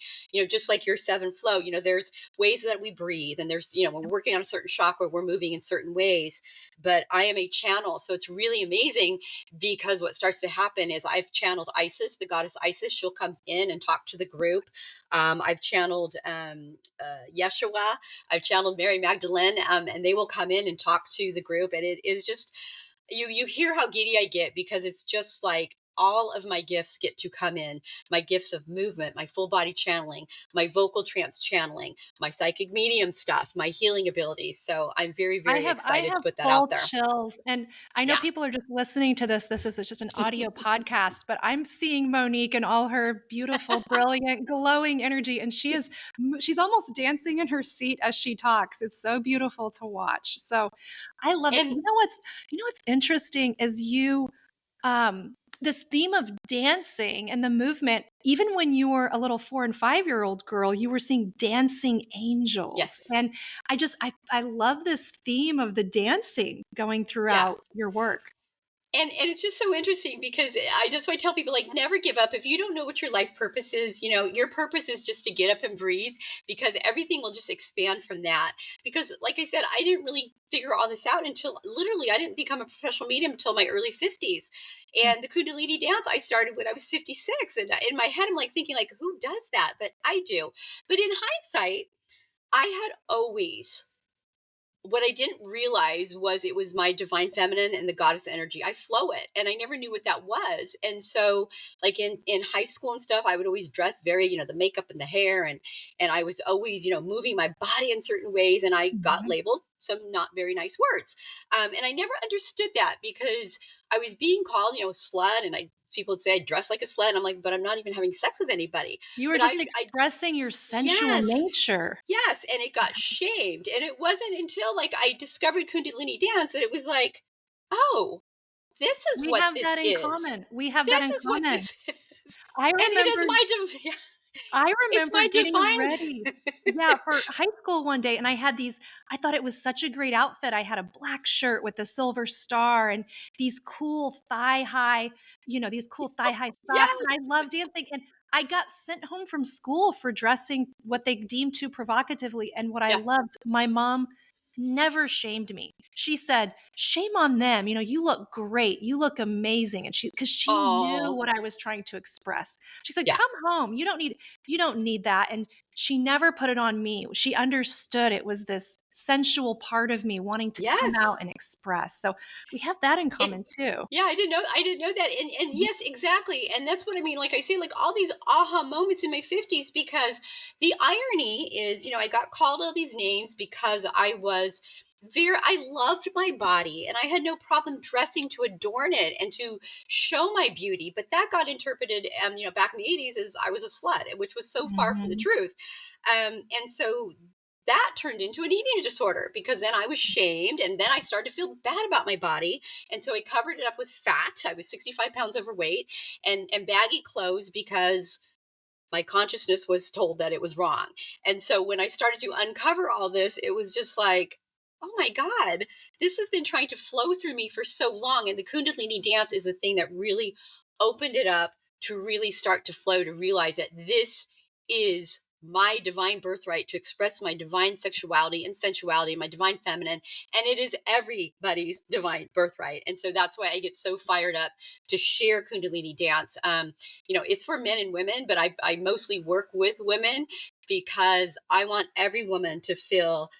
just like your seven flow, there's ways that we breathe, and there's, when we're working on a certain chakra, we're moving in certain ways. But I am a channel. So it's really amazing, because what starts to happen is I've channeled Isis, the goddess Isis. She'll come in and talk to the group. I've channeled Yeshua. I've channeled Mary Magdalene, and they will come in and talk to the group. And it is just, you hear how giddy I get, because it's just like all of my gifts get to come in. My gifts of movement, my full body channeling, my vocal trance channeling, my psychic medium stuff, my healing abilities. So I'm very, I very have I excited to have put that full out there. chills, and I know Yeah. people are just listening to this. This is just an audio podcast, but I'm seeing Monique and all her beautiful, brilliant, glowing energy, and she's almost dancing in her seat as she talks. It's so beautiful to watch. So I love it. And You know what's interesting is this theme of dancing and the movement, even when you were a little 4 and 5-year-old girl, you were seeing dancing angels. yes. And I love this theme of the dancing going Yeah. throughout your work. And it's just so interesting, because I just want to tell people, like, never give up. If you don't know what your life purpose is, your purpose is just to get up and breathe, because everything will just expand from that. Because like I said, I didn't really figure all this out until, literally, I didn't become a professional medium until my early 50s. And the Kundalini dance I started when I was 56. And in my head, I'm like thinking, like, who does that? But I do. But in hindsight, I had always, what I didn't realize was it was my divine feminine and the goddess energy. I flow it, and I never knew what that was. And so, like in high school and stuff, I would always dress very, the makeup and the hair, and I was always, moving my body in certain ways, and I got Mhm. labeled some not very nice words. And I never understood that, because I was being called, a slut, and people would say I dress like a slut, and I'm like, but I'm not even having sex with anybody. You were But just I expressing your sensual yes, nature. yes, and it got shamed, and it wasn't until, like, I discovered Kundalini dance that it was like, "Oh, this is We what have this that in is. common. We have that This in is what common. this is." I And it is remember my yeah, I it's remember my getting ready. divine Yeah, for high school one day, and I thought it was such a great outfit. I had a black shirt with a silver star and these cool thigh-high, these cool thigh-high socks, and I Yes. loved dancing, and I got sent home from school for dressing what they deemed too provocatively, and what I Yeah. loved, my mom never shamed me. She said, "Shame on them, you look great. You look amazing." And because she knew Oh, what I was trying to express. She said, yeah. "Come home. You don't need that." And she never put it on me. She understood it was this sensual part of me wanting to come out Yes. and express. So we have that in It common too. Yeah, I didn't know that. And yes, exactly. And that's what I mean. Like I say, like, all these aha moments in my 50s, because the irony is, I got called all these names because I loved my body, and I had no problem dressing to adorn it and to show my beauty. But that got interpreted, back in the 80s, as I was a slut, which was so far from the Mhm. truth. And so that turned into an eating disorder, because then I was shamed, and then I started to feel bad about my body. And so I covered it up with fat. I was 65 pounds overweight, and baggy clothes, because my consciousness was told that it was wrong. And so when I started to uncover all this, it was just like, oh my God, this has been trying to flow through me for so long. And the Kundalini dance is the thing that really opened it up to really start to flow, to realize that this is my divine birthright, to express my divine sexuality and sensuality, my divine feminine, and it is everybody's divine birthright. And so that's why I get so fired up to share Kundalini dance. It's for men and women, but I mostly work with women, because I want every woman to feel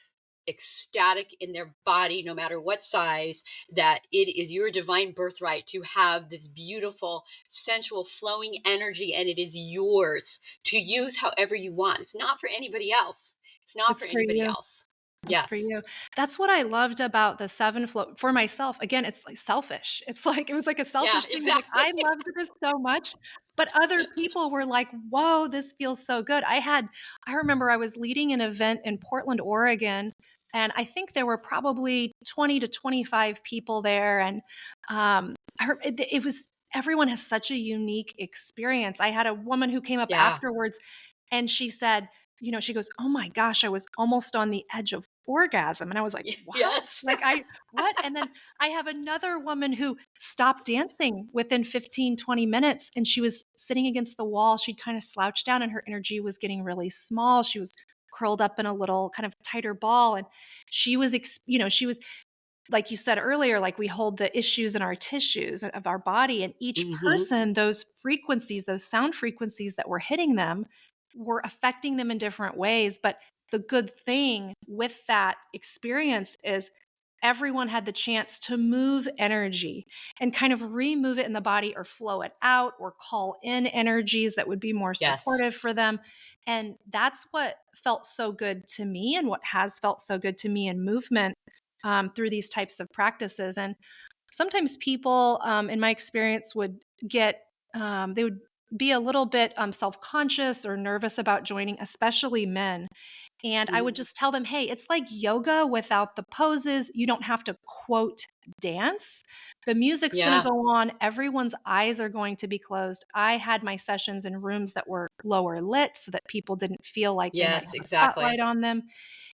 ecstatic in their body, no matter what size, that it is your divine birthright to have this beautiful, sensual, flowing energy, and it is yours to use however you want. It's not for anybody else. It's not for It's for anybody you. else. That's for Yes. you. That's what I loved about the 7 flow for myself. Again, it's like selfish. It was like a Yeah, selfish thing. It was like, exactly. I loved this so much, but other people were like, "Whoa, this feels so good." I remember I was leading an event in Portland, Oregon, and I think there were probably 20 to 25 people there, and it was everyone has such a unique experience. I had a woman who came up Yeah. afterwards, and she said, she goes, "Oh my gosh, I was almost on the edge of orgasm." And I was like, "What?" Yes. Like, what? And then I have another woman who stopped dancing within 15, 20 minutes, and she was sitting against the wall. She'd kind of slouched down and her energy was getting really small. She was curled up in a little kind of tighter ball. And she was like you said earlier, like we hold the issues in our tissues of our body, and each Hmm. person, those frequencies, those sound frequencies that were hitting them were affecting them in different ways. But the good thing with that experience is everyone had the chance to move energy and kind of remove it in the body or flow it out or call in energies that would be more Yes. supportive for them. And that's what felt so good to me and what has felt so good to me in movement through these types of practices. And sometimes people, in my experience, would get, they would be a little bit self conscious or nervous about joining, especially men. And I would Mhm. just tell them, hey, it's like yoga without the poses. You don't have to quote dance. The music's going to Yeah. go on. Everyone's eyes are going to be closed. I had my sessions in rooms that were lower lit so that people didn't feel like they might Yes, have a exactly. spotlight on them.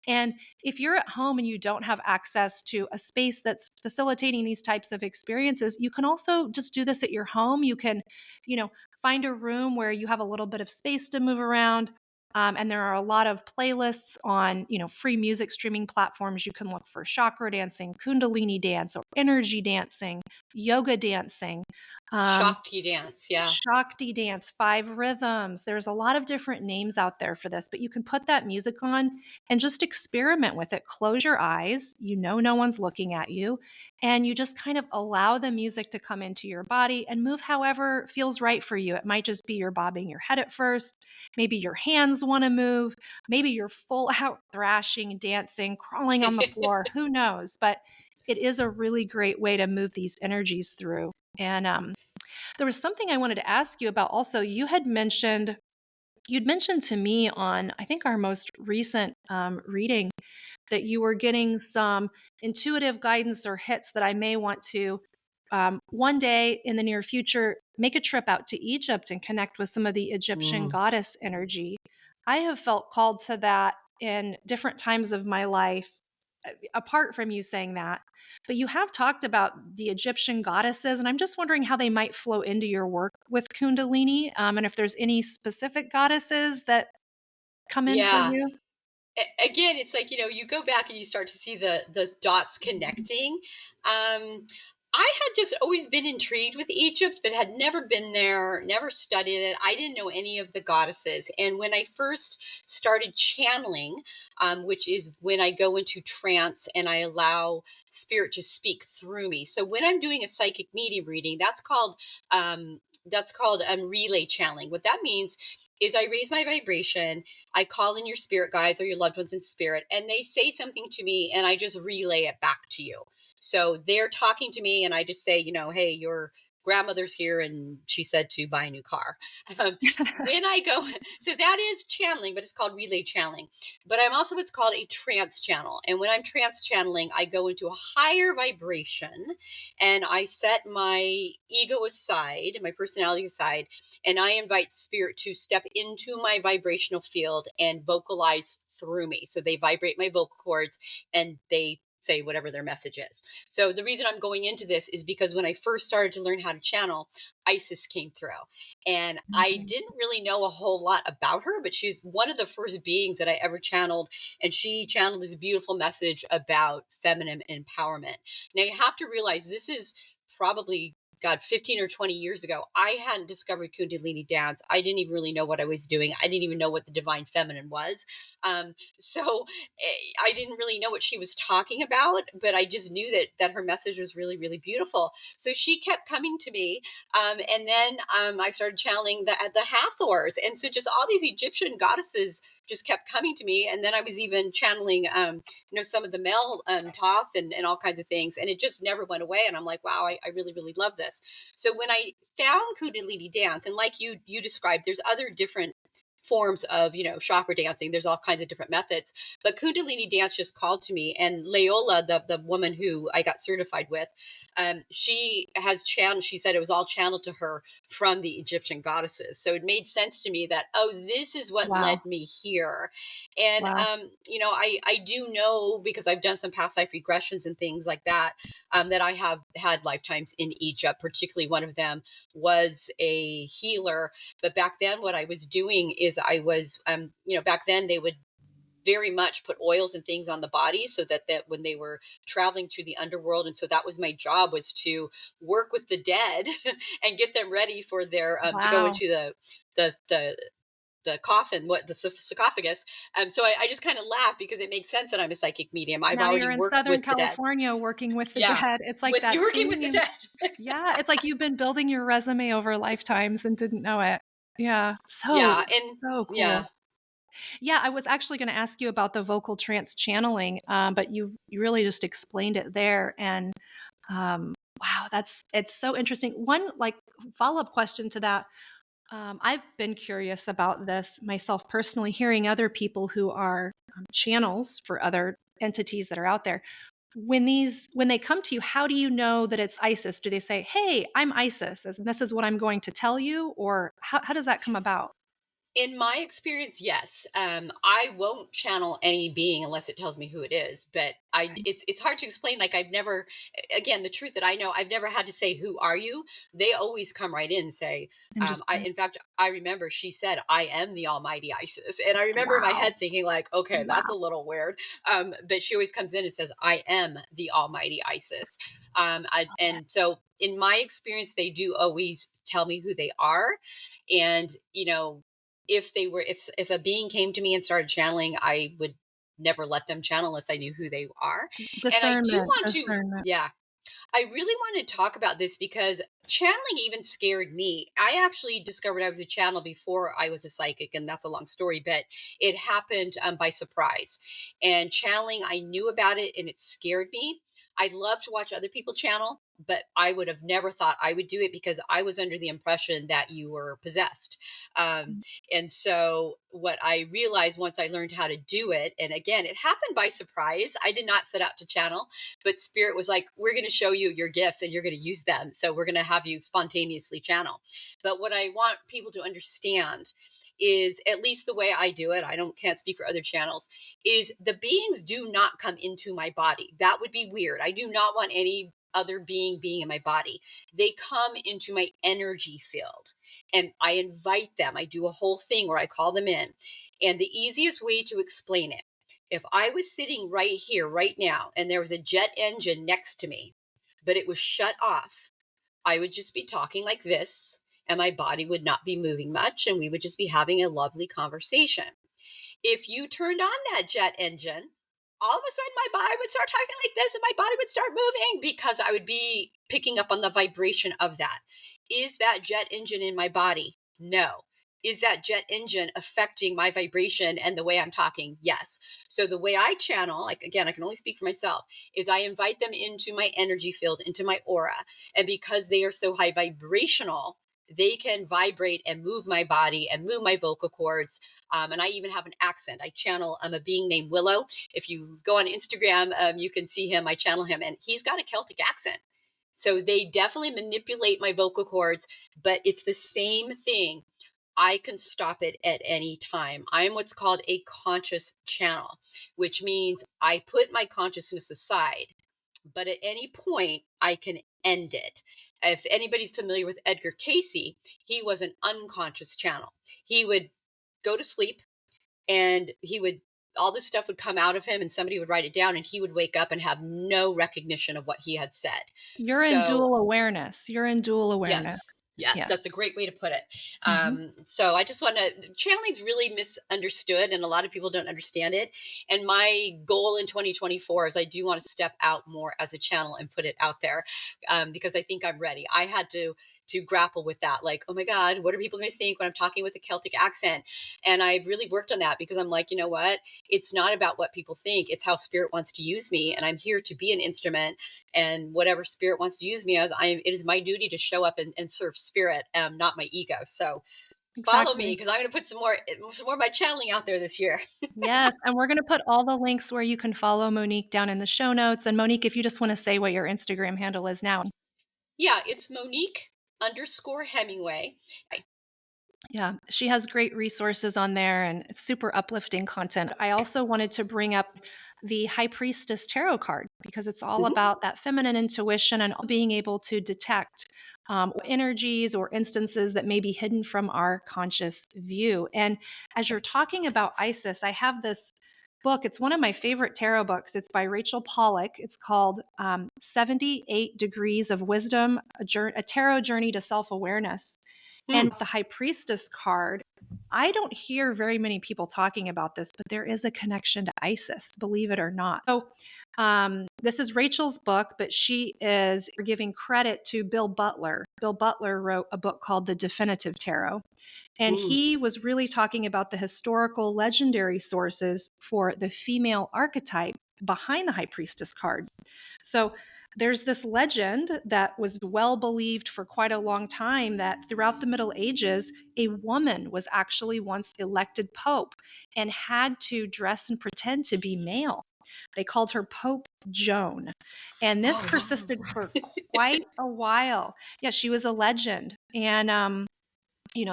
And if you're at home and you don't have access to a space that's facilitating these types of experiences, you can also just do this at your home. You can, you know, find a room where you have a little bit of space to move around. And there are a lot of playlists on, free music streaming platforms. You can look for chakra dancing, Kundalini dance, or energy dancing, yoga dancing. Um, Shakti dance. Yeah. Shakti dance, 5 rhythms. There's a lot of different names out there for this, but you can put that music on and just experiment with it. Close your eyes. You know no one's looking at you, and you just kind of allow the music to come into your body and move however feels right for you. It might just be you're bobbing your head at first. Maybe your hands want to move. Maybe you're full out thrashing, dancing, crawling on the floor. Who knows? But it is a really great way to move these energies through. And there was something I wanted to ask you about also. You'd mentioned to me on, I think, our most recent reading that you were getting some intuitive guidance or hits that I may want to, one day in the near future, make a trip out to Egypt and connect with some of the Egyptian Mm. goddess energy. I have felt called to that in different times of my life, apart from you saying that. But you have talked about the Egyptian goddesses, and I'm just wondering how they might flow into your work with Kundalini, and if there's any specific goddesses that come in for Yeah. you. Again, it's like, you go back and you start to see the dots connecting. I had just always been intrigued with Egypt, but had never been there, never studied it. I didn't know any of the goddesses. And when I first started channeling, which is when I go into trance and I allow spirit to speak through me. So when I'm doing a psychic medium reading, that's called relay channeling. What that means is I raise my vibration, I call in your spirit guides or your loved ones in spirit, and they say something to me, and I just relay it back to you. So they're talking to me, and I just say, hey, your grandmother's here, and she said to buy a new car. Um, when I go, so that is channeling, but it's called relay channeling. But I'm also what's called a trance channel. And when I'm trance channeling, I go into a higher vibration and I set my ego aside, my personality aside, and I invite spirit to step into my vibrational field and vocalize through me. So they vibrate my vocal cords and they say whatever their message is. So the reason I'm going into this is because when I first started to learn how to channel, Isis came through. And I Mhm. didn't really know a whole lot about her, but she's one of the first beings that I ever channeled. And she channeled this beautiful message about feminine empowerment. Now you have to realize this is probably, God, 15 or 20 years ago. I hadn't discovered Kundalini dance. I didn't even really know what I was doing. I didn't even know what the divine feminine was. I didn't really know what she was talking about, but I just knew that her message was really, really beautiful. So she kept coming to me, and then I started channeling the Hathors, and so just all these Egyptian goddesses just kept coming to me. And then I was even channeling, some of the male Thoth and all kinds of things, and it just never went away. And I'm like, wow, I really, really love this. So when I found Kundalini dance, and like you described, there's other different forms of chakra dancing. There's all kinds of different methods, but Kundalini dance just called to me. And Leola, the woman who I got certified with, she has channeled, she said it was all channeled to her from the Egyptian goddesses. So it made sense to me that, oh, this is what Wow. led me here. And, Wow. I do know, because I've done some past life regressions and things like that, that I have had lifetimes in Egypt. Particularly one of them was a healer. But back then, what I was doing is I was, back then they would very much put oils and things on the body, so that when they were traveling through the underworld, and so that was my job, was to work with the dead and get them ready for their to go Wow. into the coffin, what the sarcophagus. So I just kind of laugh, because it makes sense that I'm a psychic medium. I've Now already you're in worked Southern with the dead. California working with the Yeah, dead. It's like with that you working with the theme. dead. Yeah, it's like you've been building your resume over lifetimes and didn't know it. Yeah, Yeah, and so yeah. cool. Yeah, I was actually going to ask you about the vocal trance channeling, but you really just explained it there. And wow, it's so interesting. One like follow up question to that. I've been curious about this myself personally, hearing other people who are channels for other entities that are out there. When they come to you, how do you know that it's Isis? Do they say, "Hey, I'm Isis, and this is what I'm going to tell you," or how does that come about? In my experience, yes. I won't channel any being unless it tells me who it is. But it's hard to explain. Like, I've never, again, the truth that I know, I've never had to say, "Who are you?" They always come right in and say, Interesting. in fact, I remember she said, "I am the Almighty Isis," and I remember in my Wow. head thinking, like, okay, that's Wow. a little weird. But she always comes in and says, "I am the Almighty Isis," and so in my experience, they do always tell me who they are, and if a being came to me and started channeling, I would never let them channel unless I knew who they are. And I do Discernment, want to, discernment. yeah, I really want to talk about this, because channeling even scared me. I actually discovered I was a channel before I was a psychic, and that's a long story, but it happened by surprise. And channeling, I knew about it and it scared me. I love to watch other people channel, but I would have never thought I would do it, because I was under the impression that you were possessed. Um, and so, what I realized once I learned how to do it, and again, it happened by surprise. I did not set out to channel, but spirit was like, "We're going to show you your gifts and you're going to use them, so we're going to have you spontaneously channel." But what I want people to understand is, at least the way I do it, I don't can't speak for other channels, is the beings do not come into my body. That would be weird. I do not want any other being in my body. They come into my energy field, and I invite them. I do a whole thing where I call them in. And the easiest way to explain it, if I was sitting right here, right now, and there was a jet engine next to me, but it was shut off, I would just be talking like this, and my body would not be moving much, and we would just be having a lovely conversation. If you turned on that jet engine, all of a sudden my body would start talking like this, and my body would start moving, because I would be picking up on the vibration of that. Is that jet engine in my body? No. Is that jet engine affecting my vibration and the way I'm talking? Yes. So the way I channel, like, again, I can only speak for myself, is I invite them into my energy field, into my aura. And because they are so high vibrational, they can vibrate and move my body and move my vocal cords. And I even have an accent. I channel a being named Willow. If you go on Instagram, you can see him. I channel him, and he's got a Celtic accent. So they definitely manipulate my vocal cords, but it's the same thing. I can stop it at any time. I'm what's called a conscious channel, which means I put my consciousness aside, but at any point I can end it. If anybody's familiar with Edgar Casey, he was an unconscious channel. He would go to sleep, and all this stuff would come out of him, and somebody would write it down, and he would wake up and have no recognition of what he had said. You're in So dual awareness. You're in dual awareness. yes. Yes, Yeah. that's a great way to put it. Mhm. So I just want to, channeling's really misunderstood, and a lot of people don't understand it. And my goal in 2024 is I do want to step out more as a channel and put it out there, because I think I'm ready. I had to grapple with that. Like, oh my God, what are people going to think when I'm talking with a Celtic accent? And I've really worked on that, because I'm like, you know what? It's not about what people think. It's how spirit wants to use me. And I'm here to be an instrument, and whatever spirit wants to use me as, it is my duty to show up and serve spirit, not my ego. So follow me, Exactly. because I'm going to put some more of my channeling out there this year. Yes, and we're gonna put all the links where you can follow Monique down in the show notes. And Monique, if you just want to say what your Instagram handle is now. Yeah, it's Monique underscore Hemingway. Yeah, she has great resources on there and it's super uplifting content. I also wanted to bring up the High Priestess tarot card because it's all Mhm. about that feminine intuition and being able to detect energies or instances that may be hidden from our conscious view. And as you're talking about Isis, I have this book. It's one of my favorite tarot books. It's by Rachel Pollack. It's called 78 Degrees of Wisdom, a tarot journey to self awareness. Hmm. And the High Priestess card, I don't hear very many people talking about this, but there is a connection to Isis, believe it or not. So, this is Rachel's book, but she is giving credit to Bill Butler. Bill Butler wrote a book called The Definitive Tarot. And Mm. he was really talking about the historical legendary sources for the female archetype behind the High Priestess card. So there's this legend that was well believed for quite a long time that throughout the Middle Ages, a woman was actually once elected pope and had to dress and pretend to be male. They called her Pope Joan. And this Oh, persisted wow. for quite a while. Yeah, she was a legend. And,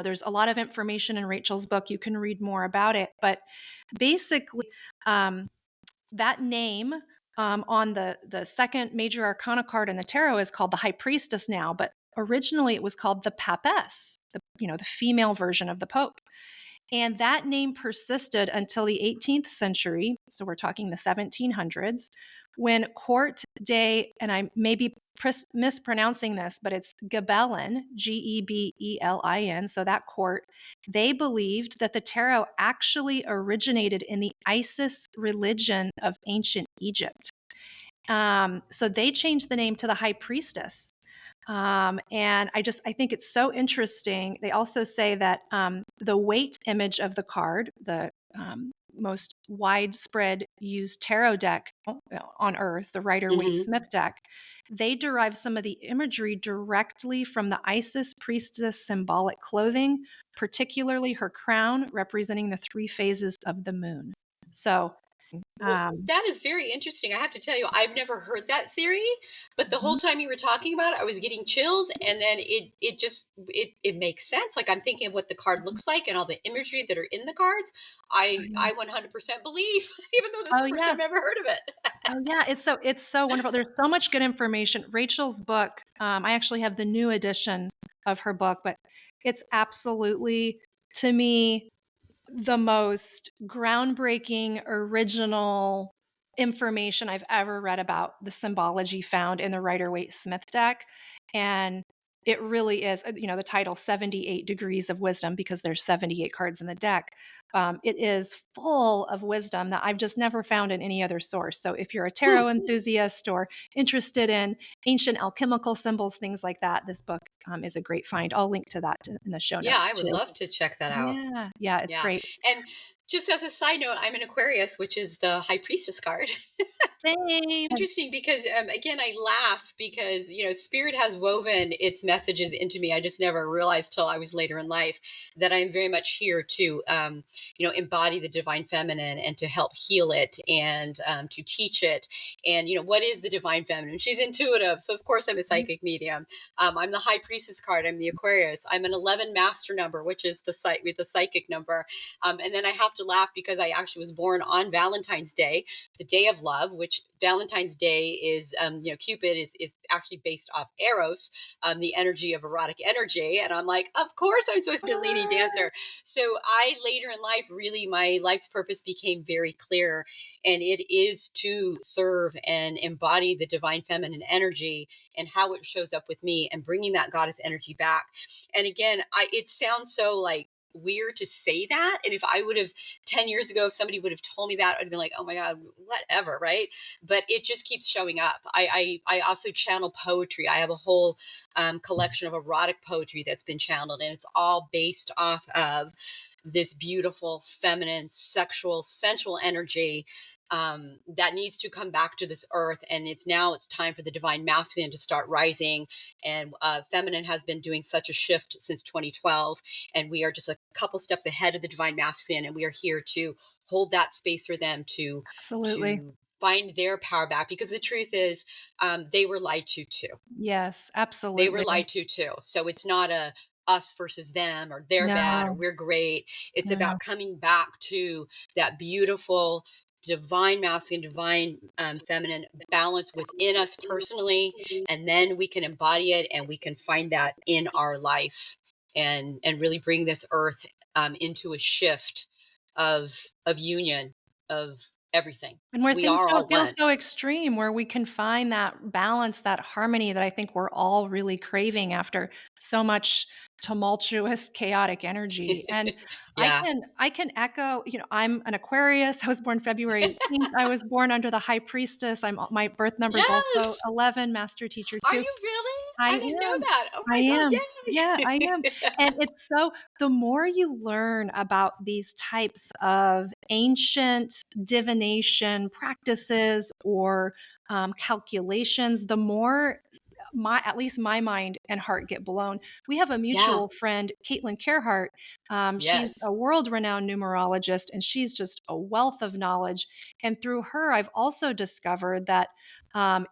there's a lot of information in Rachel's book. You can read more about it. But basically, um, that name on the second major arcana card in the tarot is called the High Priestess now, but originally it was called the Papess, the female version of the Pope. And that name persisted until the 18th century. So we're talking the 1700s, when court day, and I may be mispronouncing this, but it's Gebelin, Gebelin. So that court, they believed that the tarot actually originated in the Isis religion of ancient Egypt. So they changed the name to the High Priestess. And I think it's so interesting. They also say that the weight image of the card, the most widespread used tarot deck on earth, the Rider Waite Hmm. Smith deck, they derive some of the imagery directly from the Isis priestess symbolic clothing, particularly her crown representing the three phases of the moon. So, Well, um, that is very interesting. I have to tell you, I've never heard that theory, but the whole mhm, time you were talking about it, I was getting chills, and then it makes sense. Like I'm thinking of what the card mhm. looks like and all the imagery that are in the cards. Oh, I yeah. 100% believe, even though this is Oh, the first yeah. time I've ever heard of it. Oh yeah, it's so wonderful. There's so much good information. Rachel's book, I actually have the new edition of her book, but it's absolutely, to me, the most groundbreaking, original information I've ever read about the symbology found in the Rider Waite Smith deck. And it really is, the title 78 Degrees of Wisdom, because there's 78 cards in the deck. It is full of wisdom that I've just never found in any other source. So if you're a Hmm. tarot enthusiast or interested in ancient alchemical symbols, things like that, this book is a great find. I'll link to that in the show Yeah, notes I would too. love to check that out. Yeah, yeah, it's Yeah. great. And just as a side note, I'm an Aquarius, which is the High Priestess card. Same. Interesting because again I laugh because spirit has woven its messages into me. I just never realized till I was later in life that I'm very much here to embody the divine feminine and to help heal it and to teach it. And what is the divine feminine? She's intuitive, so of course I'm a psychic medium. I'm the High Priestess card. I'm the Aquarius. I'm an 11 master number, which is the psychic number. And then I have to laugh because I actually was born on Valentine's Day, the day of love, which Valentine's Day is, Cupid is actually based off Eros, the energy of erotic energy. And I'm like, of course I'm supposed to be a leading dancer. So I later in life, really, my life's purpose became very clear. And it is to serve and embody the divine feminine energy and how it shows up with me and bringing that goddess energy back. And again, it sounds so like weird to say that. And if I would have 10 years ago, if somebody would have told me that, I'd been like, oh my God, whatever. Right. But it just keeps showing up. I also channel poetry. I have a whole collection of erotic poetry that's been channeled, and it's all based off of this beautiful, feminine, sexual, sensual energy that needs to come back to this earth. And it's time for the divine masculine to start rising. And feminine has been doing such a shift since 2012, and we are just a couple steps ahead of the divine masculine, and we are here to hold that space for them to Absolutely. find their power back, because the truth is, they were lied to too. Yes, They were absolutely. lied to too. So it's not a us versus them, or they're bad or No, we're great. It's no. about coming back to that beautiful divine masculine, divine feminine balance within us personally, and then we can embody it and we can find that in our life, and really bring this earth into a shift of union of everything. And where We things are don't all feel one. so extreme, where we can find that balance, that harmony that I think we're all really craving after so much tumultuous, chaotic energy. And Yeah. I can echo, I'm an Aquarius. I was born February 18th. I was born under the High Priestess. My birth number is also Yes. 11, master teacher Are 2. you really? I I didn't know am. that. Oh I my God, am. Yeah, I am. yay. And it's so the more you learn about these types of ancient divination practices or calculations, the more at least my mind and heart get blown. We have a Yeah. mutual friend, Caitlyn Kaerhart. She's Yes. a world-renowned numerologist, and she's just a wealth of knowledge. And through her, I've also discovered that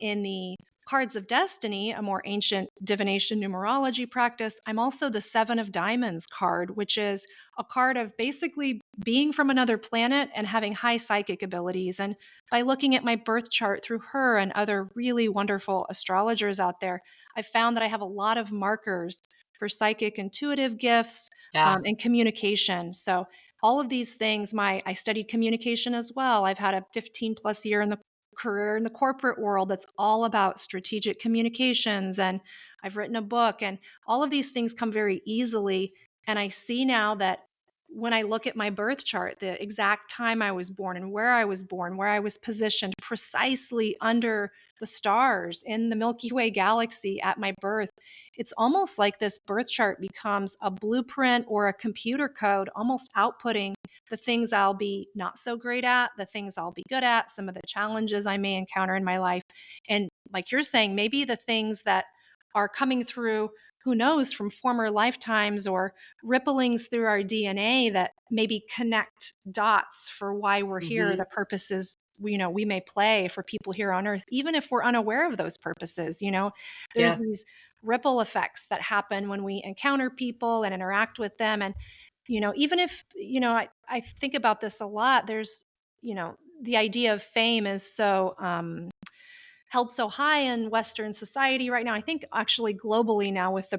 in the Cards of Destiny, a more ancient divination numerology practice, I'm also the Seven of Diamonds card, which is a card of basically being from another planet and having high psychic abilities. And by looking at my birth chart through her and other really wonderful astrologers out there, I found that I have a lot of markers for psychic intuitive gifts Yeah. and communication. So all of these things, I studied communication as well. I've had a 15 plus year in the career in the corporate world that's all about strategic communications, and I've written a book, and all of these things come very easily. And I see now that when I look at my birth chart, the exact time I was born and where I was born, where I was positioned precisely under the stars in the Milky Way galaxy at my birth, it's almost like this birth chart becomes a blueprint or a computer code, almost outputting the things I'll be not so great at, the things I'll be good at, some of the challenges I may encounter in my life. And like you're saying, maybe the things that are coming through, who knows, from former lifetimes or ripplings through our DNA that maybe connect dots for why we're here, Hmm. the purposes we may play for people here on earth, even if we're unaware of those purposes. There's Yeah. these ripple effects that happen when we encounter people and interact with them. And even if, I think about this a lot, there's, the idea of fame is so held so high in Western society right now. I think actually globally now with the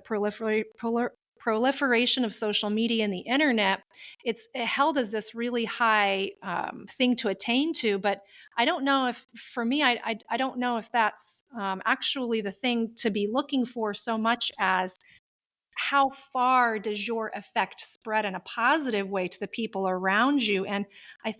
proliferation of social media and the internet, it's held as this really high thing to attain to. But I don't know if, for me, I don't know if that's actually the thing to be looking for so much as how far does your effect spread in a positive way to the people around you? And I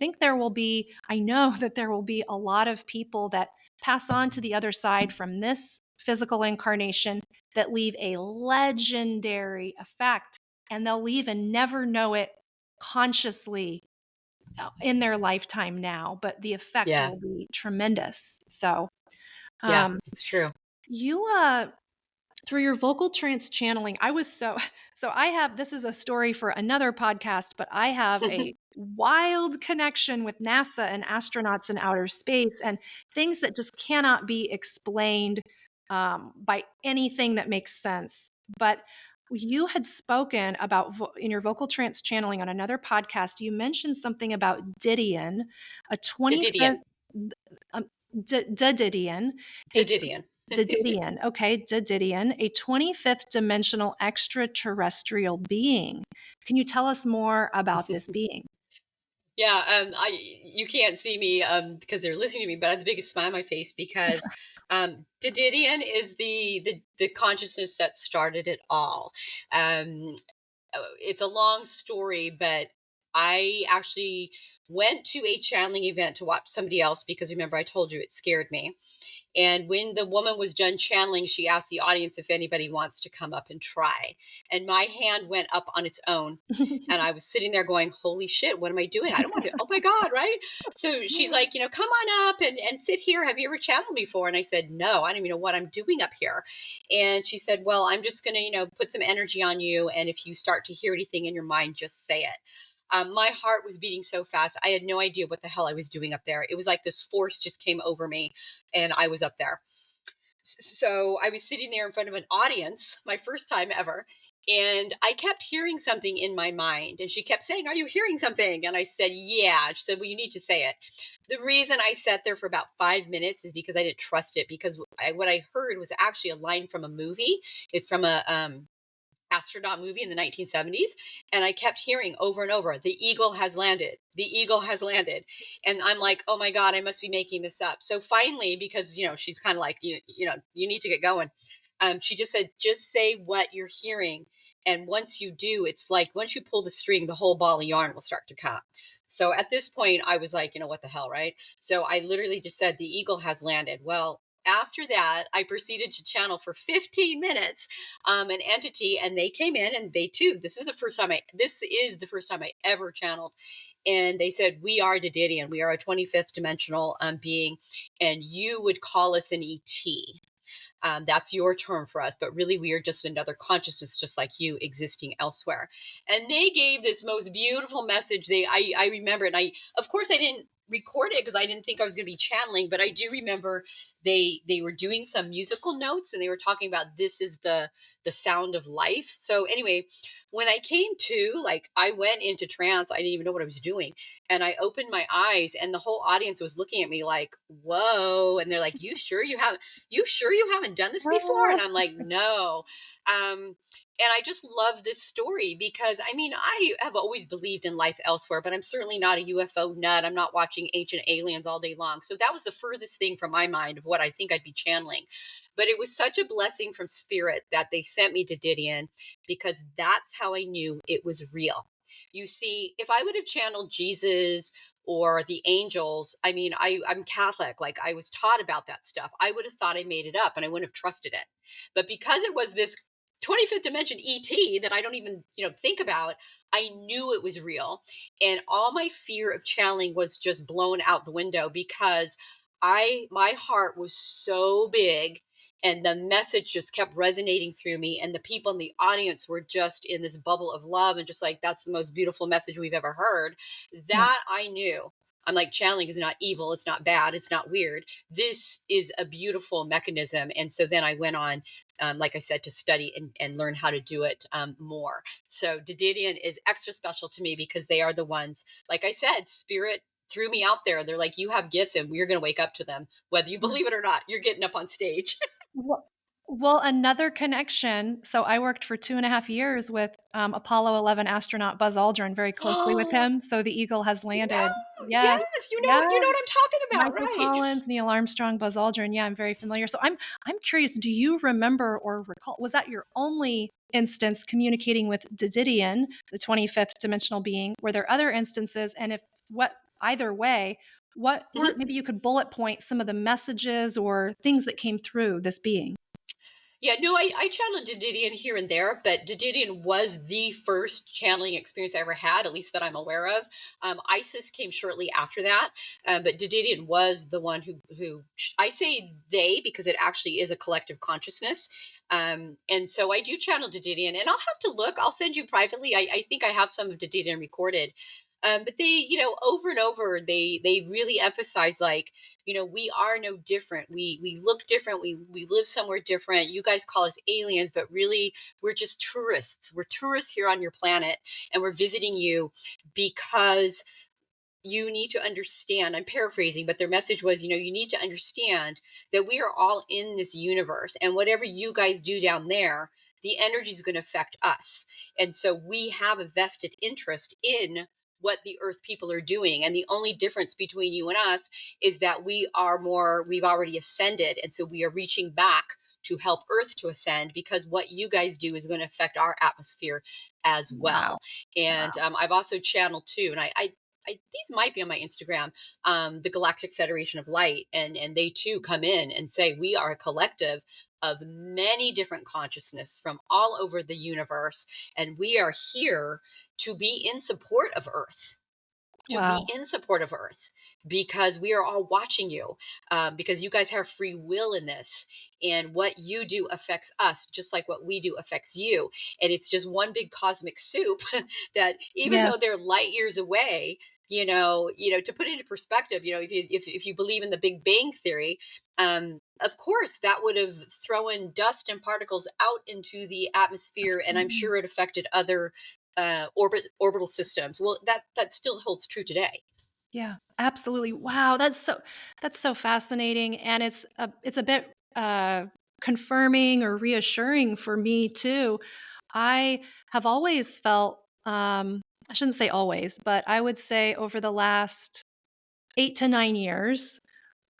know that there will be a lot of people that pass on to the other side from this physical incarnation that leave a legendary effect, and they'll leave and never know it consciously in their lifetime now, but the effect Yeah. will be tremendous. So, Yeah. um, It's true. you, through your vocal trance channeling, I was so I have this is a story for another podcast, but I have a wild connection with NASA and astronauts in outer space and things that just cannot be explained by anything that makes sense. But you had spoken about in your vocal trance channeling on another podcast. You mentioned something about Didion, a 25th Didion. Didion, a Didion. Didion. Okay, Didion, a 25th dimensional extraterrestrial being. Can you tell us more about this being? Yeah, you can't see me because they're listening to me, but I have the biggest smile on my face because Didion is the consciousness that started it all. Um, it's a long story, but I actually went to a channeling event to watch somebody else because remember I told you it scared me. And when the woman was done channeling, she asked the audience if anybody wants to come up and try. And my hand went up on its own. And I was sitting there going, holy shit, what am I doing? I don't want to, oh my God, right? So she's like, come on up and sit here. Have you ever channeled before? And I said, no, I don't even know what I'm doing up here. And she said, well, I'm just going to, put some energy on you. And if you start to hear anything in your mind, just say it. My heart was beating so fast. I had no idea what the hell I was doing up there. It was like this force just came over me and I was up there. So I was sitting there in front of an audience, my first time ever, and I kept hearing something in my mind. And she kept saying, "Are you hearing something?" And I said, "Yeah." She said, "Well, you need to say it." The reason I sat there for about 5 minutes is because I didn't trust it, because what I heard was actually a line from a movie. It's from a astronaut movie in the 1970s, and I kept hearing over and over, "The eagle has landed, the eagle has landed." And I'm like, "Oh my god, I must be making this up." So finally, because she's kind of like, you need to get going, she just said, "Just say what you're hearing, and once you do, it's like once you pull the string, the whole ball of yarn will start to come." So at this point I was like, what the hell, right? So I literally just said, "The eagle has landed." Well, after that, I proceeded to channel for 15 minutes an entity, and they came in, and they too. This is the first time I ever channeled, and they said, "We are Dididian. We are a 25th dimensional being, and you would call us an ET. That's your term for us, but really we are just another consciousness, just like you, existing elsewhere." And they gave this most beautiful message. I remember, and of course I didn't record it because I didn't think I was going to be channeling, but I do remember they were doing some musical notes, and they were talking about, this is the sound of life. So anyway, when I came to, like, I went into trance. I didn't even know what I was doing, and I opened my eyes, and the whole audience was looking at me like, "Whoa!" And they're like, you sure you haven't done this before?" And I'm like, "No." And I just love this story because, I mean, I have always believed in life elsewhere, but I'm certainly not a UFO nut. I'm not watching Ancient Aliens all day long. So that was the furthest thing from my mind of what I think I'd be channeling. But it was such a blessing from spirit that they sent me to Didion, because that's how I knew it was real. You see, if I would have channeled Jesus or the angels, I mean, I'm Catholic, like I was taught about that stuff, I would have thought I made it up and I wouldn't have trusted it. But because it was this 25th dimension ET that I don't even, think about, I knew it was real. And all my fear of channeling was just blown out the window, because my heart was so big, and the message just kept resonating through me, and the people in the audience were just in this bubble of love, and just like, that's the most beautiful message we've ever heard. Yeah. That I knew. I'm like, channeling is not evil, it's not bad, it's not weird. This is a beautiful mechanism. And so then I went on, like I said, to study and learn how to do it more. So Dididian is extra special to me because they are the ones, like I said, spirit threw me out there. They're like, "You have gifts and we're going to wake up to them. Whether you believe it or not, you're getting up on stage." Well, another connection. So I worked for 2.5 years with Apollo 11 astronaut Buzz Aldrin, very closely with Oh, him. So the Eagle has no. landed. Yes, Yes. yes. You know what I'm talking about. Michael Right. Collins, Neil Armstrong, Buzz Aldrin. Yeah, I'm very familiar. So I'm curious. Do you remember or recall? Was that your only instance communicating with Dididian, the 25th dimensional being? Were there other instances? And if what either way, what were, Mhm. maybe you could bullet point some of the messages or things that came through this being? Yeah, no, I channeled Dididian here and there, but Dididian was the first channeling experience I ever had, at least that I'm aware of. Isis came shortly after that, but Dididian was the one who I say they because it actually is a collective consciousness. And so I do channel Dididian, and I'll have to look. I'll send you privately. I think I have some of Dididian recorded. But they, over and over, they really emphasize, like, we are no different. We look different. We live somewhere different. You guys call us aliens, but really we're just tourists. We're tourists here on your planet, and we're visiting you because you need to understand. I'm paraphrasing, but their message was, you need to understand that we are all in this universe, and whatever you guys do down there, the energy is going to affect us. And so we have a vested interest in what the earth people are doing. And the only difference between you and us is that we've already ascended. And so we are reaching back to help earth to ascend, because what you guys do is going to affect our atmosphere as Wow. well. And Wow. I've also channeled too, and these might be on my Instagram, the Galactic Federation of Light, and they too come in and say, we are a collective of many different consciousness from all over the universe, and we are here to be in support of Earth. to be Wow. in support of Earth, because we are all watching you, because you guys have free will in this. And what you do affects us, just like what we do affects you. And it's just one big cosmic soup that even Yes. though they're light years away, to put it into perspective, if you believe in the Big Bang theory, of course that would have thrown dust and particles out into the atmosphere, and I'm Absolutely. sure it affected other orbital systems. Well, that still holds true today. Yeah, absolutely. Wow, that's so fascinating, and it's a bit confirming or reassuring for me too. I have always felt I shouldn't say always, but I would say over the last 8 to 9 years,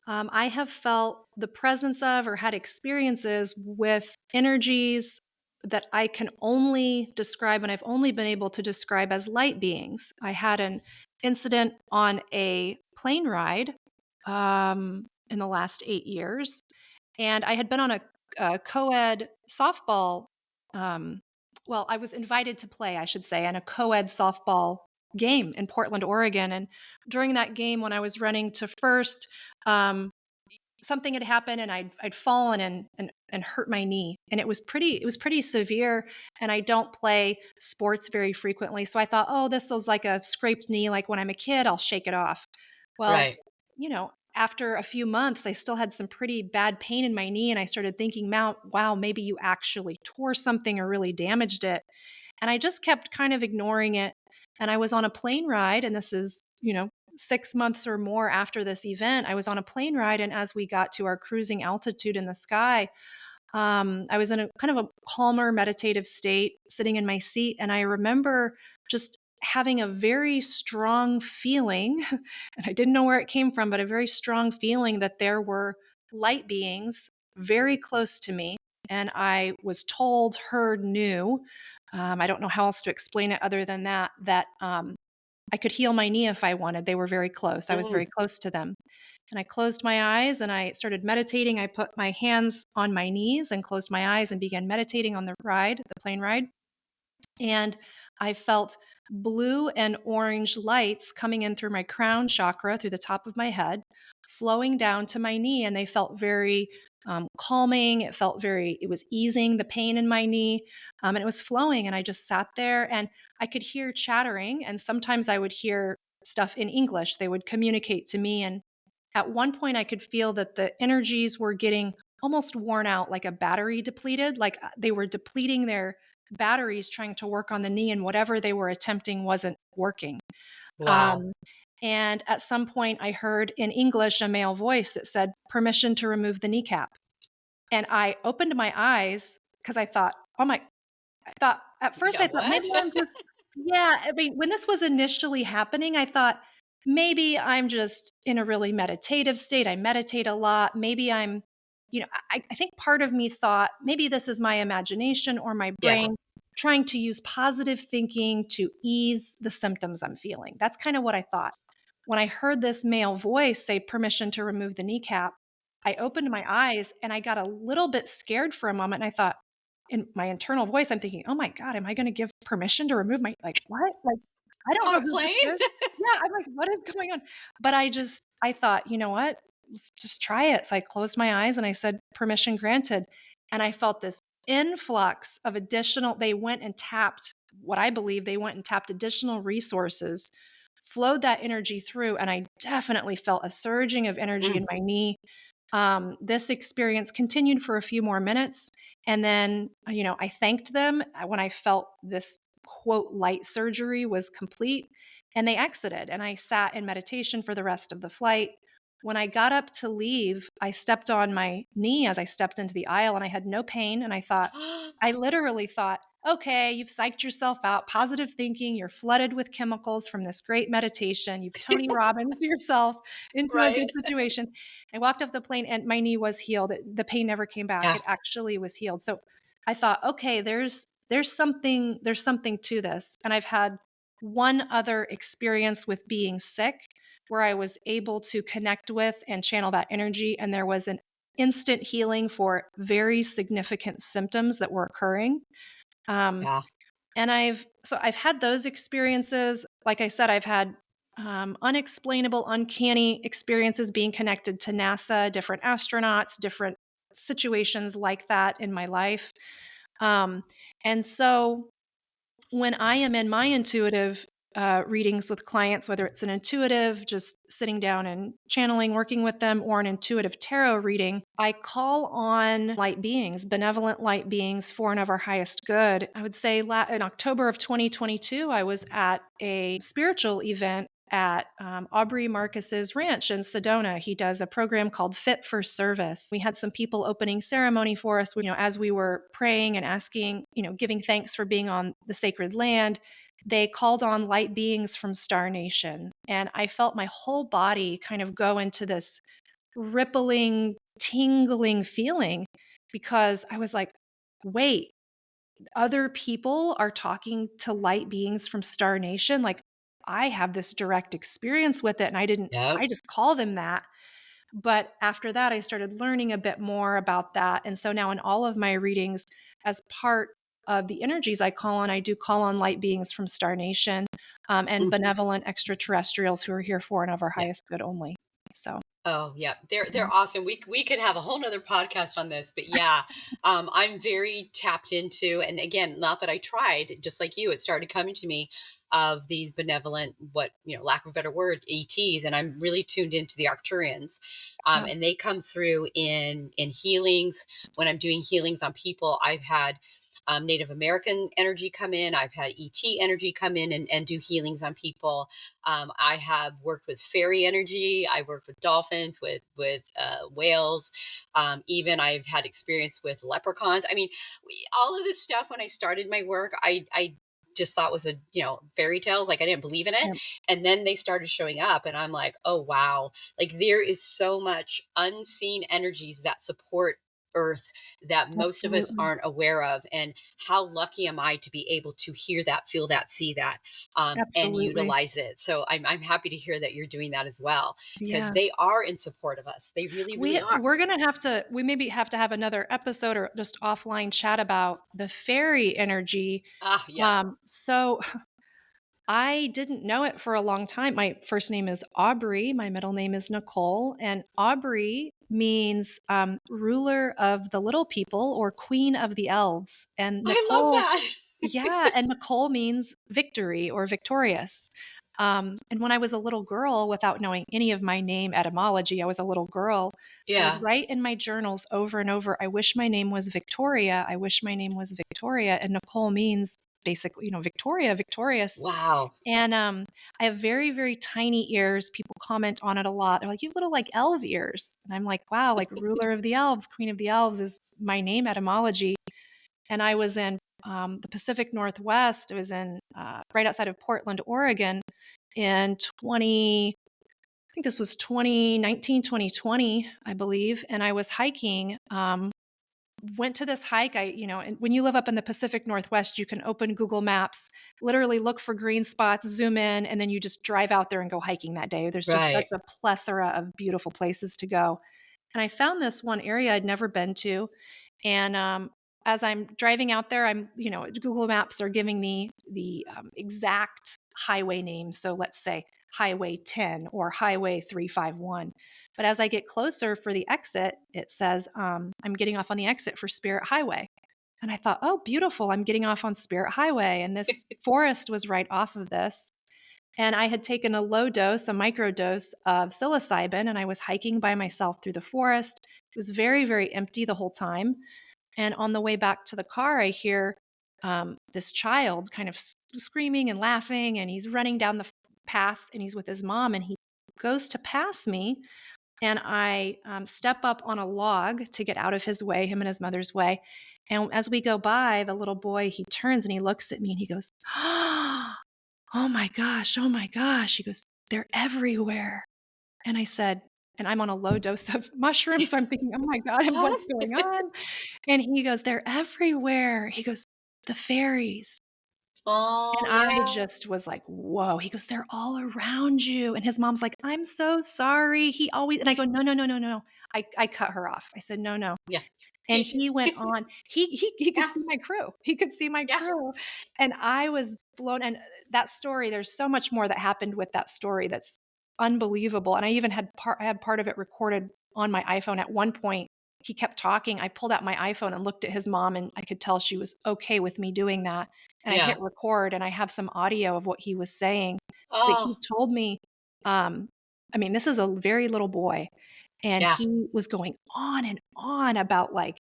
I have felt the presence of or had experiences with energies that I can only describe and I've only been able to describe as light beings. I had an incident on a plane ride in the last 8 years, and I had been on a co ed softball. Um, well, I was invited to play, I should say, in a co ed softball game in Portland, Oregon. And during that game, when I was running to first, um, something had happened and I'd fallen and hurt my knee, and it was pretty severe, and I don't play sports very frequently, so I thought, oh, this was like a scraped knee, like when I'm a kid I'll shake it off. Well, Right. after a few months I still had some pretty bad pain in my knee, and I started thinking, wow, maybe you actually tore something or really damaged it. And I just kept kind of ignoring it. And I was on a plane ride, and this is, 6 months or more after this event. I was on a plane ride, and as we got to our cruising altitude in the sky, I was in a kind of a calmer, meditative state, sitting in my seat. And I remember just having a very strong feeling, and I didn't know where it came from, but a very strong feeling that there were light beings very close to me. And I was told, heard, knew. I don't know how else to explain it other than that I could heal my knee if I wanted. They were very close. I was Mm. very close to them. And I closed my eyes and I started meditating. I put my hands on my knees and closed my eyes and began meditating on the plane ride. And I felt blue and orange lights coming in through my crown chakra, through the top of my head, flowing down to my knee. And they felt very calming. It was easing the pain in my knee. And it was flowing. And I just sat there and I could hear chattering. And sometimes I would hear stuff in English. They would communicate to me. And at one point, I could feel that the energies were getting almost worn out, like a battery depleted, like they were depleting their batteries trying to work on the knee, and whatever they were attempting wasn't working. Wow. Um, and at some point, I heard in English a male voice that said, "Permission to remove the kneecap." And I opened my eyes because I thought, oh my, I thought at You first I got thought maybe what? I'm just yeah, I mean, when this was initially happening, I thought maybe I'm just in a really meditative state. I meditate a lot. Maybe I think part of me thought maybe this is my imagination or my Yeah. brain trying to use positive thinking to ease the symptoms I'm feeling. That's kind of what I thought. When I heard this male voice say permission to remove the kneecap, I opened my eyes and I got a little bit scared for a moment. And I thought, in my internal voice, I'm thinking, "Oh my god, am I gonna give permission to remove my like, what? Like, I don't On know a who this plane? is." Yeah, I'm like, "What is going on?" But I thought, "You know what? Let's just try it." So I closed my eyes and I said, "Permission granted." And I felt this influx of they went and tapped what I believe they went and tapped additional resources, flowed that energy through, and I definitely felt a surging of energy Mm. in my knee. This experience continued for a few more minutes. And then, I thanked them when I felt this quote light surgery was complete, and they exited. And I sat in meditation for the rest of the flight. When I got up to leave, I stepped on my knee as I stepped into the aisle, and I had no pain. And I literally thought, okay, you've psyched yourself out, positive thinking, you're flooded with chemicals from this great meditation, you've Tony Robbins yourself into a good Right? situation. I walked off the plane and my knee was healed. The pain never came back. Yeah. It actually was healed. So I thought, okay, there's something to this. And I've had one other experience with being sick where I was able to connect with and channel that energy, and there was an instant healing for very significant symptoms that were occurring. Um, Yeah. and I've had those experiences. Like I said, I've had unexplainable, uncanny experiences being connected to NASA, different astronauts, different situations like that in my life. Um, and so when I am in my intuitive readings with clients, whether it's an intuitive, just sitting down and channeling, working with them, or an intuitive tarot reading, I call on light beings, benevolent light beings for and of our highest good. I would say in October of 2022, I was at a spiritual event at Aubrey Marcus's ranch in Sedona. He does a program called Fit for Service. We had some people opening ceremony for us, as we were praying and asking, giving thanks for being on the sacred land. They called on light beings from Star Nation. And I felt my whole body kind of go into this rippling, tingling feeling because I was like, wait, other people are talking to light beings from Star Nation. Like, I have this direct experience with it. And Yep. I just call them that. But after that, I started learning a bit more about that. And so now in all of my readings, as part of the energies I call on, I do call on light beings from Star Nation, and Mhm. benevolent extraterrestrials who are here for and of our Yeah. highest good only. So, Oh yeah, they're yeah. awesome. We could have a whole nother podcast on this, but yeah, I'm very tapped into, and again, not that I tried, just like you, it started coming to me of these benevolent, what lack of a better word, ETs, and I'm really tuned into the Arcturians, Yeah, and they come through in healings. When I'm doing healings on people, I've had Native American energy come in. I've had ET energy come in and do healings on people. I have worked with fairy energy. I worked with dolphins, with whales. Even I've had experience with leprechauns. I mean, all of this stuff. When I started my work, I just thought was fairy tales. Like I didn't believe in it, yeah, and then they started showing up, and I'm like, oh wow! Like there is so much unseen energies that support Earth that most of us absolutely. aren't aware of, and how lucky am I to be able to hear that, feel that, see that, and Absolutely. utilize it. So I'm happy to hear that you're doing that as well, because Yeah. they are in support of us. They really, really are. We're gonna we maybe have to have another episode or just offline chat about the fairy energy. Ah, yeah. So I didn't know it for a long time. My first name is Aubrey. My middle name is Nicole. And Aubrey means ruler of the little people or queen of the elves. And I love Nicole, yeah, that. and Nicole means victory or victorious. And when I was a little girl, without knowing any of my name etymology, I was a little girl. I would Yeah. write in my journals over and over, I wish my name was Victoria. I wish my name was Victoria. And Nicole means basically, Victoria, victorious. Wow. And I have very, very tiny ears. People comment on it a lot. They're like, you have little like elf ears. And I'm like, wow, like ruler of the elves, queen of the elves is my name etymology. And I was in the Pacific Northwest. I was in right outside of Portland, Oregon in 20, I think this was 2019, 2020, I believe. And I was hiking, went to this hike. And when you live up in the Pacific Northwest, you can open Google Maps, literally look for green spots, zoom in, and then you just drive out there and go hiking that day. There's just such Right. a plethora of beautiful places to go. And I found this one area I'd never been to. And as I'm driving out there, Google Maps are giving me the exact highway name. So let's say Highway 10 or Highway 351. But as I get closer for the exit, it says I'm getting off on the exit for Spirit Highway. And I thought, oh, beautiful. I'm getting off on Spirit Highway. And this forest was right off of this. And I had taken a low dose, a micro dose of psilocybin, and I was hiking by myself through the forest. It was very, very empty the whole time. And on the way back to the car, I hear this child kind of screaming and laughing, and he's running down the path, and he's with his mom, and he goes to pass me. And I step up on a log to get out of his way, him and his mother's way. And as we go by, the little boy, he turns and he looks at me and he goes, oh my gosh, oh my gosh. He goes, they're everywhere. And I said, and I'm on a low dose of mushrooms. So I'm thinking, oh my God, what's going on? And he goes, they're everywhere. He goes, the fairies. And Oh I yeah. just was like, whoa. He goes, they're all around you. And his mom's like, I'm so sorry. He always, and I go, no, no, no, no, no. I cut her off. I said, no, no. Yeah. And he went on, he could Yeah, see my crew. He could see my yeah, crew, and I was blown, and that story, there's so much more that happened with that story that's unbelievable, and I even I had part of it recorded on my iPhone at one point. He kept talking. I pulled out my iPhone and looked at his mom, and I could tell she was okay with me doing that, and I hit yeah. record, and I have some audio of what he was saying, but he Oh, told me, um I mean, this is a very little boy, and yeah, he was going on and on about, like,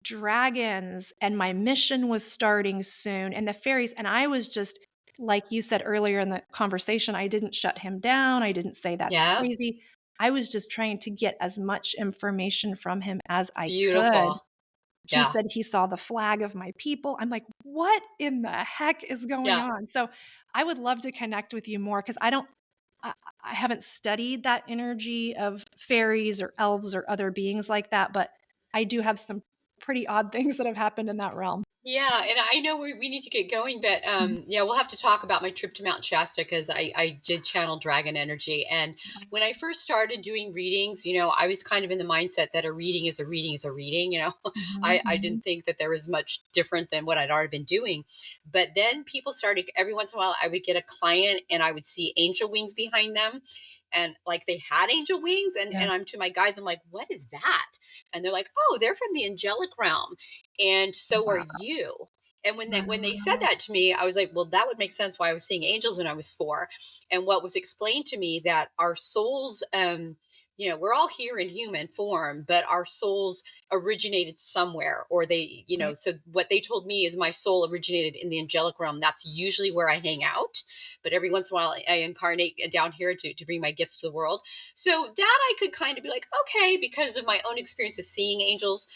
dragons, and my mission was starting soon, and the fairies, and I was just like you said earlier in the conversation, I didn't shut him down, I didn't say, "That's yeah. crazy." I was just trying to get as much information from him as I could. Beautiful. He Yeah, said he saw the flag of my people. I'm like, "What in the heck is going yeah. on?" So, I would love to connect with you more because I I haven't studied that energy of fairies or elves or other beings like that, but I do have some pretty odd things that have happened in that realm. Yeah, and I know we need to get going, but Mhm. yeah, we'll have to talk about my trip to Mount Shasta because I did channel dragon energy. And when I first started doing readings, I was kind of in the mindset that a reading is a reading is a reading. Mhm, I mhm. didn't think that there was much different than what I'd already been doing. But then people started, every once in a while, I would get a client and I would see angel wings behind them. And like they had angel wings, Yeah. and I'm to my guides, I'm like, what is that? And they're like, oh, they're from the angelic realm and so are Wow. you. And when they said Wow. that to me, I was like, well, that would make sense why I was seeing angels when I was 4. And what was explained to me that our souls, we're all here in human form, but our souls originated somewhere, or Right. so what they told me is my soul originated in the angelic realm. That's usually where I hang out. But every once in a while, I incarnate down here to bring my gifts to the world. So that I could kind of be like, okay, because of my own experience of seeing angels.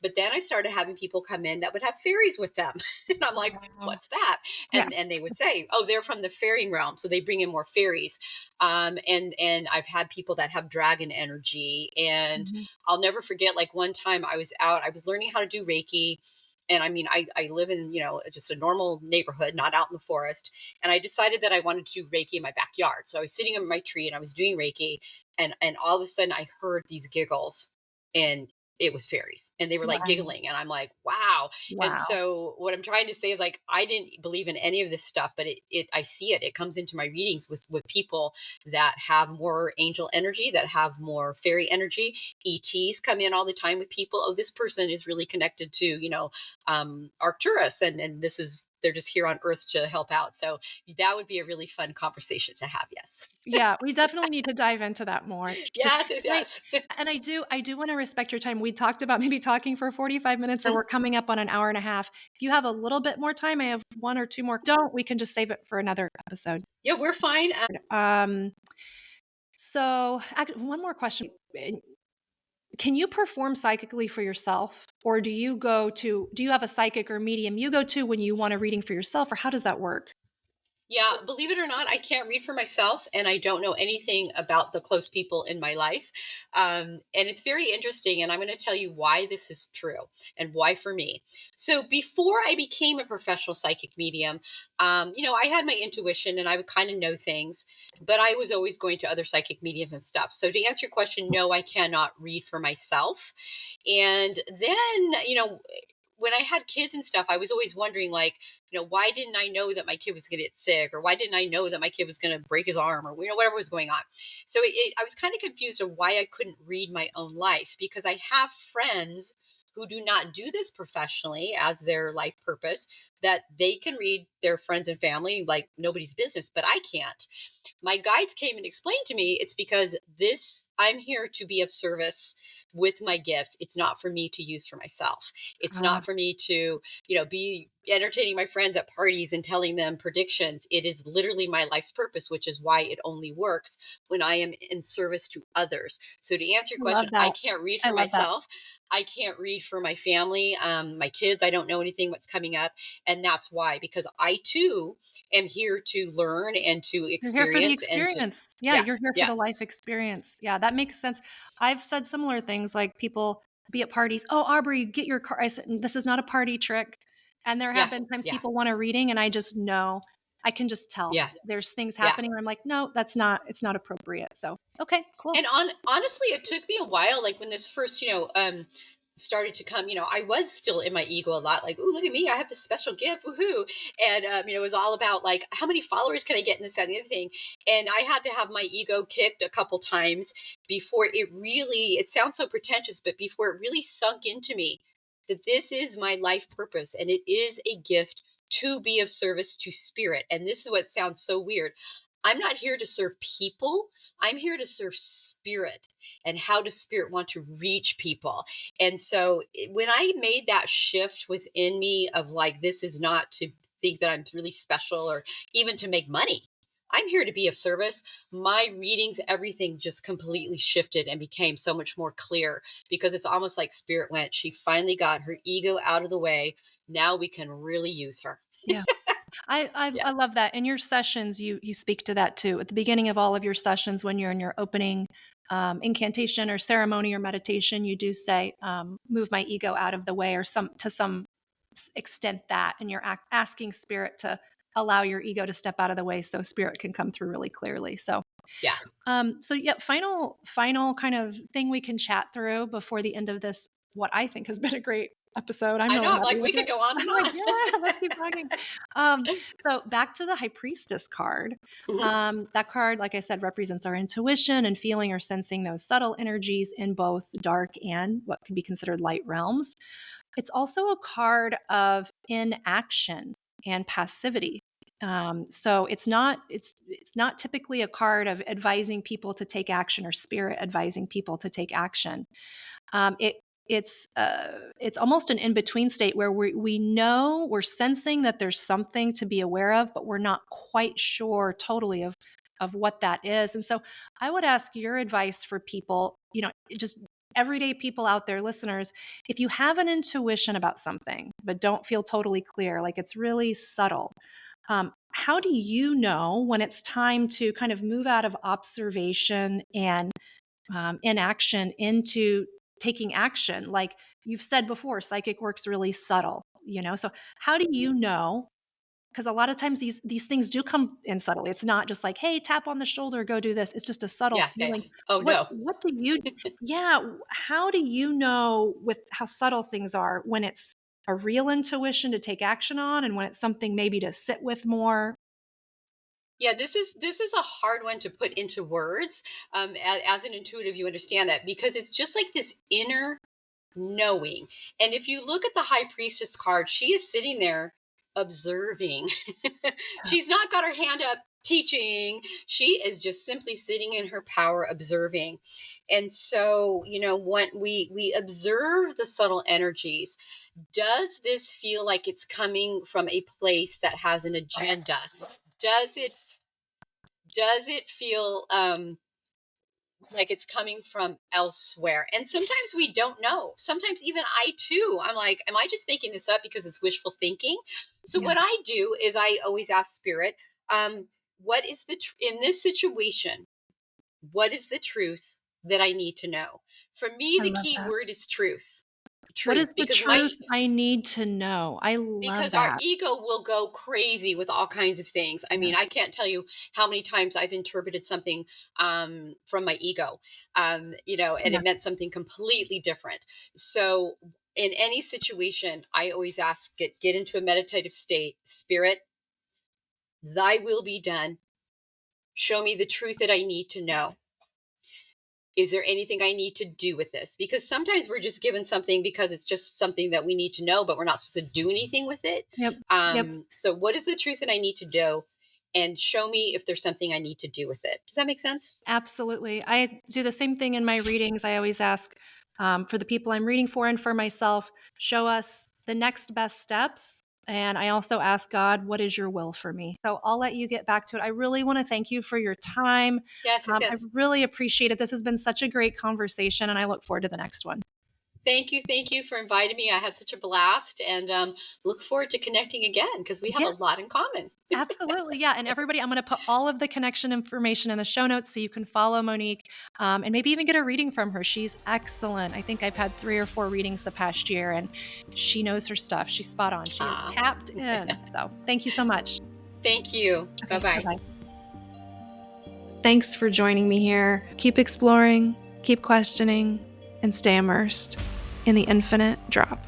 But then I started having people come in that would have fairies with them. And I'm like, Wow. what's that? Yeah. And they would say, oh, they're from the fairy realm. So they bring in more fairies. And I've had people that have dragon energy. And Mhm. I'll never forget, like one time I was out, I was learning how to do Reiki. And I mean, I live in, just a normal neighborhood, not out in the forest. And I decided that I wanted to do Reiki in my backyard. So I was sitting under my tree and I was doing Reiki. And all of a sudden I heard these giggles. And it was fairies and they were like Wow. giggling and I'm like, wow. And Wow. so what I'm trying to say is like I didn't believe in any of this stuff, but it I see it comes into my readings with people that have more angel energy, that have more fairy energy. ETs come in all the time with people. Oh, this person is really connected to Arcturus, and this is they're just here on earth to help out. So that would be a really fun conversation to have. Yes. Yeah, we definitely need to dive into that more. Yes, yes, Right, yes. and I do wanna respect your time. We talked about maybe talking for 45 minutes, or we're coming up on an hour and a half. If you have a little bit more time, I have 1 or 2 more. Don't, we can just save it for another episode. Yeah, we're fine. Um, so, one more question. Can you perform psychically for yourself, or do you have a psychic or medium you go to when you want a reading for yourself, or how does that work? Yeah, believe it or not, I can't read for myself, and I don't know anything about the close people in my life. And it's very interesting, and I'm going to tell you why this is true and why for me. So, before I became a professional psychic medium, I had my intuition and I would kind of know things, but I was always going to other psychic mediums and stuff. So, to answer your question, no, I cannot read for myself. And then, when I had kids and stuff, I was always wondering, like, why didn't I know that my kid was going to get sick, or why didn't I know that my kid was going to break his arm, or whatever was going on. So I was kind of confused of why I couldn't read my own life because I have friends who do not do this professionally as their life purpose, that they can read their friends and family like nobody's business, but I can't. My guides came and explained to me it's because I'm here to be of service with my gifts. It's not for me to use for myself. It's Ah, not for me to, be entertaining my friends at parties and telling them predictions. It is literally my life's purpose, which is why it only works when I am in service to others. So to answer your I question, love I that. can't read I for love that. myself. I can't read for my family, my kids. I don't know anything what's coming up. And that's why, because I too am here to learn and to You're here for the experience and to, experience. Yeah, yeah, you're here for yeah, the life experience. Yeah, that makes sense. I've said similar things, like people be at parties, "Oh, Aubrey, get your car." I said, "This is not a party trick." And there have yeah, been times yeah, people want a reading and I just know. I can just tell. yeah, There's things yeah. happening where I'm like, "No, it's not appropriate." So, okay, cool. And honestly, it took me a while. Like when this first, started to come, I was still in my ego a lot, like, "Ooh, look at me, I have this special gift, woohoo!" And it was all about like, how many followers can I get in this, that, and the other thing. And I had to have my ego kicked a couple times before it really. It sounds so pretentious, but before it really sunk into me that this is my life purpose, and it is a gift to be of service to spirit. And this is what sounds so weird. I'm not here to serve people. I'm here to serve spirit, and how does spirit want to reach people. And so when I made that shift within me of like, this is not to think that I'm really special or even to make money. I'm here to be of service. My readings, everything just completely shifted and became so much more clear, because it's almost like spirit went, she finally got her ego out of the way. Now we can really use her. Yeah. Yeah. I love that. In your sessions, you speak to that too. At the beginning of all of your sessions, when you're in your opening incantation or ceremony or meditation, you do say, "Move my ego out of the way," or to some extent that, and you're asking spirit to allow your ego to step out of the way so spirit can come through really clearly. Yeah. So yeah, final kind of thing we can chat through before the end of this. What I think has been a great episode. I'm I really know. I'm happy like, with we could it. go on I'm and like, on. yeah, let's keep talking. So back to the High Priestess card. Mhm. That card, like I said, represents our intuition and feeling or sensing those subtle energies in both dark and what could be considered light realms. It's also a card of inaction and passivity. So it's not typically a card of advising people to take action or spirit advising people to take action. Um, it it's almost an in between state where we know, we're sensing that there's something to be aware of, but we're not quite sure totally of what that is. And so I would ask your advice for people, just everyday people out there, listeners, if you have an intuition about something but don't feel totally clear, like it's really subtle. How do you know when it's time to kind of move out of observation and inaction into taking action? Like you've said before, psychic work's really subtle, So how do you know? Because a lot of times these things do come in subtly. It's not just like, hey, tap on the shoulder, go do this. It's just a subtle Yeah. Yeah. feeling. Oh What no. what do you yeah, how do you know with how subtle things are when it's a real intuition to take action on and when it's something maybe to sit with more? Yeah, this is a hard one to put into words. As an intuitive, you understand that, because it's just like this inner knowing. And if you look at the High Priestess card, she is sitting there observing. She's not got her hand up teaching. She is just simply sitting in her power observing. And so, when we observe the subtle energies, does this feel like it's coming from a place that has an agenda? Does it feel like it's coming from elsewhere? And sometimes we don't know. Sometimes even I too, I'm like, am I just making this up because it's wishful thinking? So Yeah, what I do is I always ask spirit, what is in this situation, what is the truth that I need to know? For me, I the love key that. word is truth. What Truth, is the truth I need to know? I love because our that. ego will go crazy with all kinds of things. I mean, I Yes. can't tell you how many times I've interpreted something from my ego, and it meant Yes. something completely different. So, in any situation, I always ask, get into a meditative state. Spirit, thy will be done. Show me the truth that I need to know. Is there anything I need to do with this? Because sometimes we're just given something because it's just something that we need to know, but we're not supposed to do anything with it. Yep. Yep. So, what is the truth that I need to do? And show me if there's something I need to do with it. Does that make sense? Absolutely. I do the same thing in my readings. I always ask for the people I'm reading for and for myself, show us the next best steps. And I also ask God, what is your will for me? So I'll let you get back to it. I really want to thank you for your time. Yes, yes, I yes. really appreciate it. This has been such a great conversation, and I look forward to the next one. Thank you for inviting me. I had such a blast, and look forward to connecting again because we have Yeah, a lot in common. absolutely. Yeah. And everybody, I'm going to put all of the connection information in the show notes so you can follow Monique and maybe even get a reading from her. She's excellent. I think I've had 3 or 4 readings the past year and she knows her stuff. She's spot on. She is Ah, tapped in. So thank you so much. thank you. Bye Okay. Bye bye. bye. Thanks for joining me here. Keep exploring, keep questioning, and stay immersed. in the infinite drop.